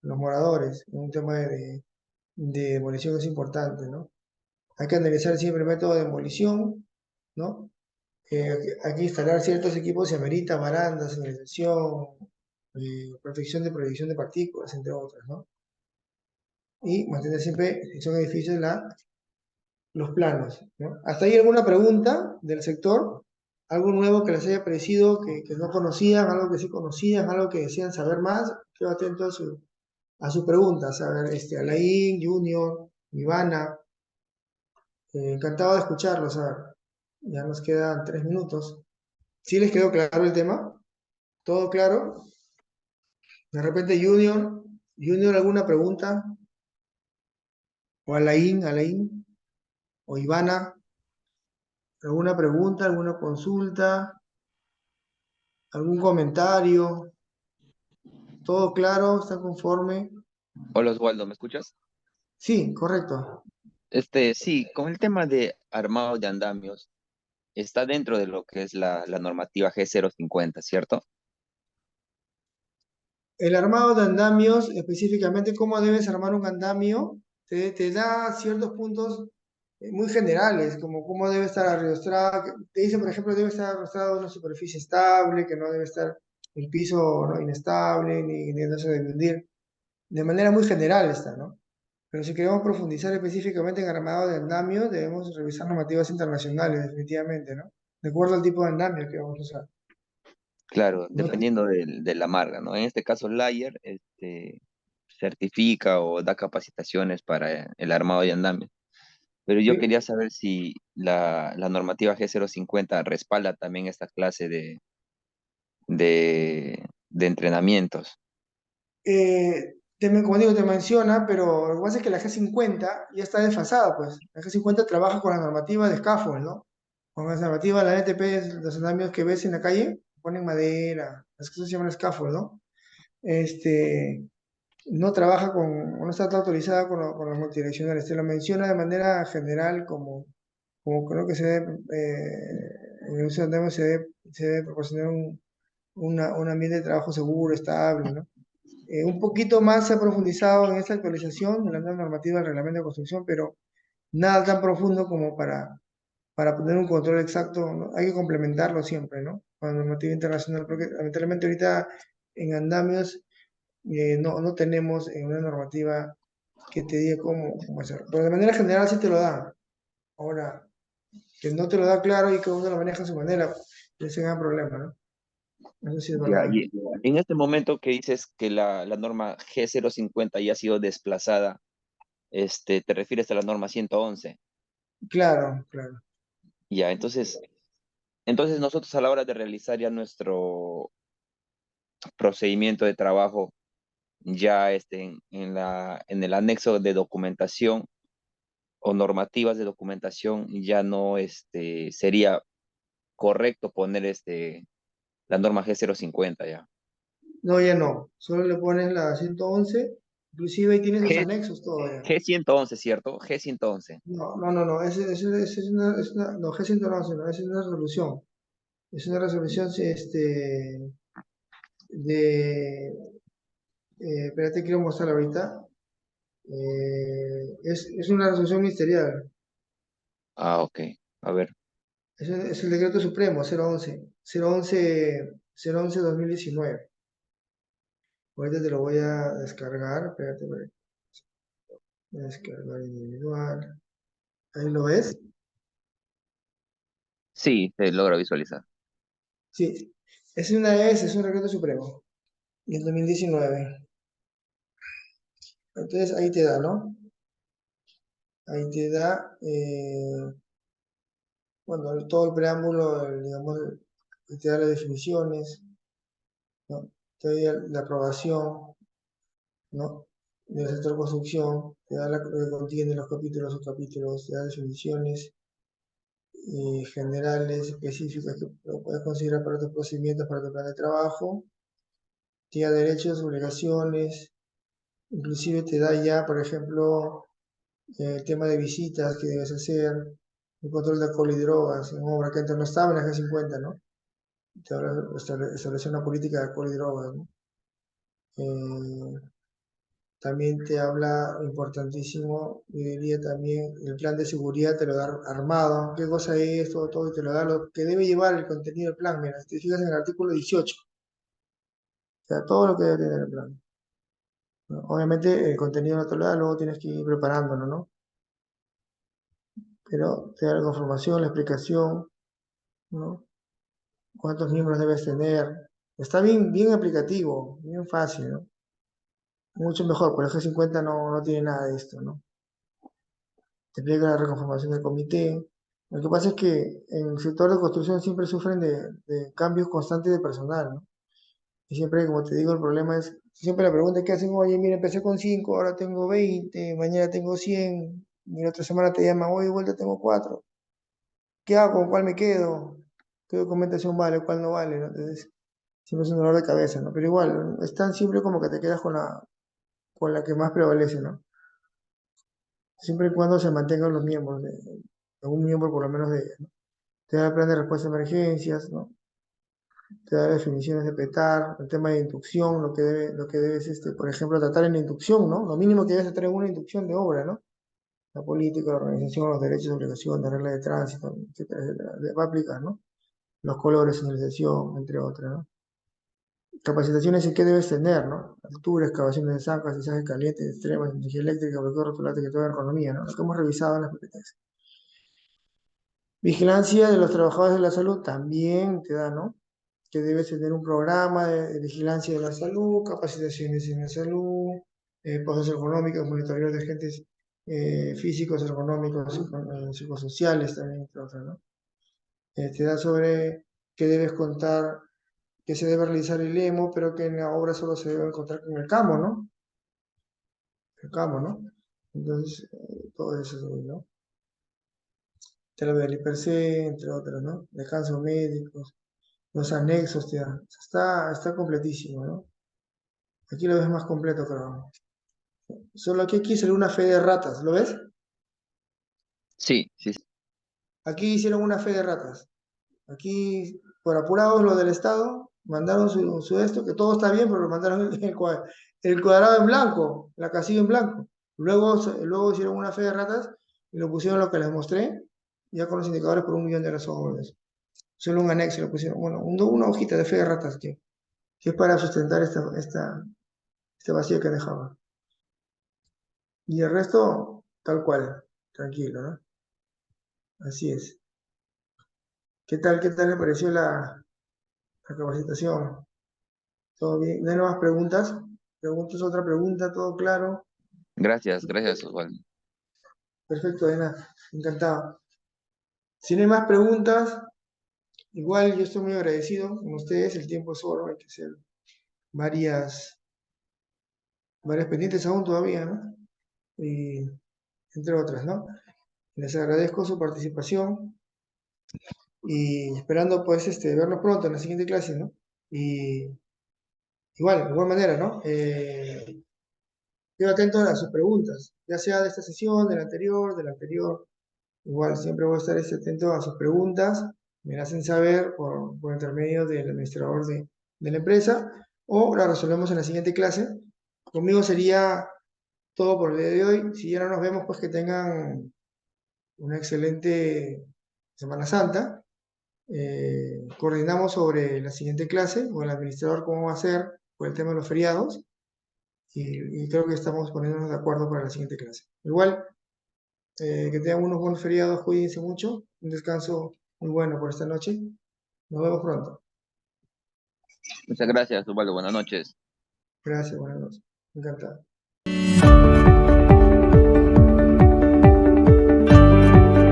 A los moradores, un tema de demolición es importante, ¿no? Hay que analizar siempre el método de demolición, ¿no? Hay que instalar ciertos equipos, se amerita barandas, señalización, protección de proyección de partículas, entre otras, ¿no? Y mantener siempre, si son edificios, los planos, ¿no? ¿Hasta ahí alguna pregunta del sector? ¿Algo nuevo que les haya parecido, que no conocían, algo que sí conocían, algo que desean saber más? Quedo atento a sus preguntas. A ver, Alain, Junior, Ivana, encantado de escucharlos. A ver, ya nos quedan 3 minutos. ¿Sí les quedó claro el tema? ¿Todo claro? De repente, Junior, ¿alguna pregunta? O Alain, o Ivana, ¿alguna pregunta, alguna consulta, algún comentario? ¿Todo claro? ¿Está conforme? Hola Osvaldo, ¿me escuchas? Sí, correcto. Sí, con el tema de armado de andamios, está dentro de lo que es la normativa G050, ¿cierto? El armado de andamios, específicamente cómo debes armar un andamio, te da ciertos puntos muy generales, como cómo debe estar arrostrada. Te dice, por ejemplo, debe estar arrostrada una superficie estable, que no debe estar el piso, ¿no?, inestable, ni no se debe hundir. De manera muy general está, ¿no? Pero si queremos profundizar específicamente en armado de andamio, debemos revisar normativas internacionales, definitivamente, ¿no? De acuerdo al tipo de andamio que vamos a usar. Claro, No, dependiendo de la marca, ¿no? En este caso, Layer, certifica o da capacitaciones para el armado de andamios. Pero yo sí. quería saber si la normativa G050 respalda también esta clase de entrenamientos. Como digo, te menciona, pero lo que pasa es que la G50 ya está desfasada, pues. La G50 trabaja con la normativa de scaffold, ¿no? Con la normativa de la NTP, los andamios que ves en la calle, ponen madera, las cosas se llaman scaffold, ¿no? Este, no trabaja con, no está autorizada con los multidireccionales. Te lo menciona de manera general como creo que se debe, en el uso de andamios se debe proporcionar un ambiente de trabajo seguro, estable, ¿no? Un poquito más se ha profundizado en esta actualización de la nueva normativa del reglamento de construcción, pero nada tan profundo como para poner un control exacto, ¿no? Hay que complementarlo siempre, ¿no? Con la normativa internacional, porque lamentablemente ahorita en andamios no tenemos una normativa que te diga cómo hacerlo. Pero de manera general sí te lo da. Ahora, que no te lo da claro y que uno lo maneja a su manera, ese es el gran problema, ¿no? Eso sí es Ya, verdad. y en este momento que dices que la norma G050 ya ha sido desplazada, te refieres a la norma 111. Claro, claro. Ya, entonces nosotros a la hora de realizar ya nuestro procedimiento de trabajo, ya en el anexo de documentación o normativas de documentación, ya no sería correcto poner la norma G050 ya. No, ya no. Solo le pones la 111, inclusive ahí tiene sus G, anexos todavía. G111, ¿cierto? G111. No, no, no, no. Ese es una, no, G111, no, esa es una resolución. Es una resolución sí, espérate, quiero mostrar ahorita. Es una resolución ministerial. Ah, ok. A ver. Es el decreto supremo 011 Ahorita te lo voy a descargar. Espérate, descargar individual. Ahí lo ves. Sí, se logra visualizar. Sí, es un decreto supremo. Y el 2019. Entonces ahí te da, ¿no? Ahí te da, bueno, todo el preámbulo, digamos, te da las definiciones, ¿no? Te da la aprobación, ¿no? Del sector construcción, te da lo que contiene los capítulos, subcapítulos, te da definiciones generales, específicas que lo puedes considerar para tus procedimientos, para tu plan de trabajo, te da derechos, obligaciones, inclusive te da ya, por ejemplo, el tema de visitas que debes hacer, el control de alcohol y drogas en obra, que antes no estaba en la G50, ¿no? Te habla de establecer una política de alcohol y drogas, ¿no? Eh, También te habla, importantísimo, yo diría también, el plan de seguridad te lo da armado, qué cosa es, todo, y te lo da lo que debe llevar el contenido del plan. Mira, si te fijas en el artículo 18, o sea, todo lo que debe tener el plan, ¿no? Obviamente el contenido no te lo da, luego tienes que ir preparándolo, ¿no? Pero te da la conformación, la explicación, ¿no? Cuántos miembros debes tener. Está bien aplicativo, bien fácil, ¿no? Mucho mejor, por el G50 no tiene nada de esto, ¿no? Te explica la reconformación del comité, Lo que pasa es que en el sector de construcción siempre sufren de cambios constantes de personal, ¿no? Y siempre, como te digo, el problema es, siempre la pregunta que hacen, oye, mira, empecé con 5, ahora tengo 20, mañana tengo 100, y la otra semana te llaman, oye, de vuelta tengo 4. ¿Qué hago? ¿Con cuál me quedo? ¿Qué documentación vale? ¿Cuál no vale? ¿No? Entonces, siempre es un dolor de cabeza, ¿no? Pero igual, es tan simple como que te quedas con la que más prevalece, ¿no? Siempre y cuando se mantengan los miembros, algún miembro por lo menos de ella, ¿no? Te da el plan de respuesta a emergencias, ¿no? Te da definiciones de petar, el tema de inducción, lo que debes, por ejemplo, tratar en la inducción, ¿no? Lo mínimo que debes tratar en una inducción de obra, ¿no? La política, la organización, los derechos, obligaciones, reglas de tránsito, etcétera, etcétera. Va a aplicar, ¿no? Los colores, señalización, entre otras, ¿no? Capacitaciones en qué debes tener, ¿no? Altura, excavaciones de zancas, mensajes calientes, extremas, energía eléctrica, bloqueo rotulante, que toda la economía, ¿no? Lo que hemos revisado en las PPTs. Vigilancia de los trabajadores de la salud también te da, ¿no? Que debes tener un programa de vigilancia de la salud, capacitaciones en la salud, procesos económicos, monitoreo de agentes físicos, ergonómicos, psicosociales también, entre otros, ¿no? Te da sobre qué debes contar, qué se debe realizar el EMO, pero que en la obra solo se debe encontrar con el CAMO, ¿no? El CAMO, ¿no? Entonces, todo eso, ¿no? Te lo del IPC, entre otros, ¿no? Descansos médicos, los anexos, te da. Está completísimo, ¿no? Aquí lo ves más completo, creo. Solo que aquí hicieron una fe de ratas, ¿lo ves? Sí, sí, sí. Aquí hicieron una fe de ratas. Aquí, por apurados, los del Estado mandaron su esto, que todo está bien, pero lo mandaron el cuadrado en blanco, la casilla en blanco. Luego hicieron una fe de ratas y lo pusieron lo que les mostré, ya con los indicadores por 1 millón de razones. Solo un anexo lo pusieron, bueno, una hojita de fe de ratas que es para sustentar este vacío que dejaba. Y el resto, tal cual, tranquilo, ¿no? Así es. Qué tal le pareció la capacitación? ¿Todo bien? ¿No hay nuevas preguntas? ¿Preguntas otra pregunta? ¿Todo claro? Gracias, gracias, Osvaldo. Perfecto, Elena. Encantado. Si no hay más preguntas, igual yo estoy muy agradecido con ustedes. El tiempo es oro, hay que hacer varias, varias pendientes aún todavía, ¿no? Y, entre otras, ¿no? Les agradezco su participación y esperando pues vernos pronto en la siguiente clase, ¿no? Y igual, de igual manera, ¿no? Quedo atento a sus preguntas, ya sea de esta sesión, de la anterior. Igual, siempre voy a estar atento a sus preguntas. Me las hacen saber por intermedio del administrador de la empresa o la resolvemos en la siguiente clase. Conmigo sería todo por el día de hoy. Si ya no nos vemos, pues que tengan una excelente Semana Santa. Coordinamos sobre la siguiente clase o el administrador cómo va a ser por el tema de los feriados y creo que estamos poniéndonos de acuerdo para la siguiente clase. Igual, que tengan unos buenos feriados, cuídense mucho, un descanso muy bueno por esta noche. Nos vemos pronto. Muchas gracias, Osvaldo. Buenas noches. Gracias, buenas noches. Encantado.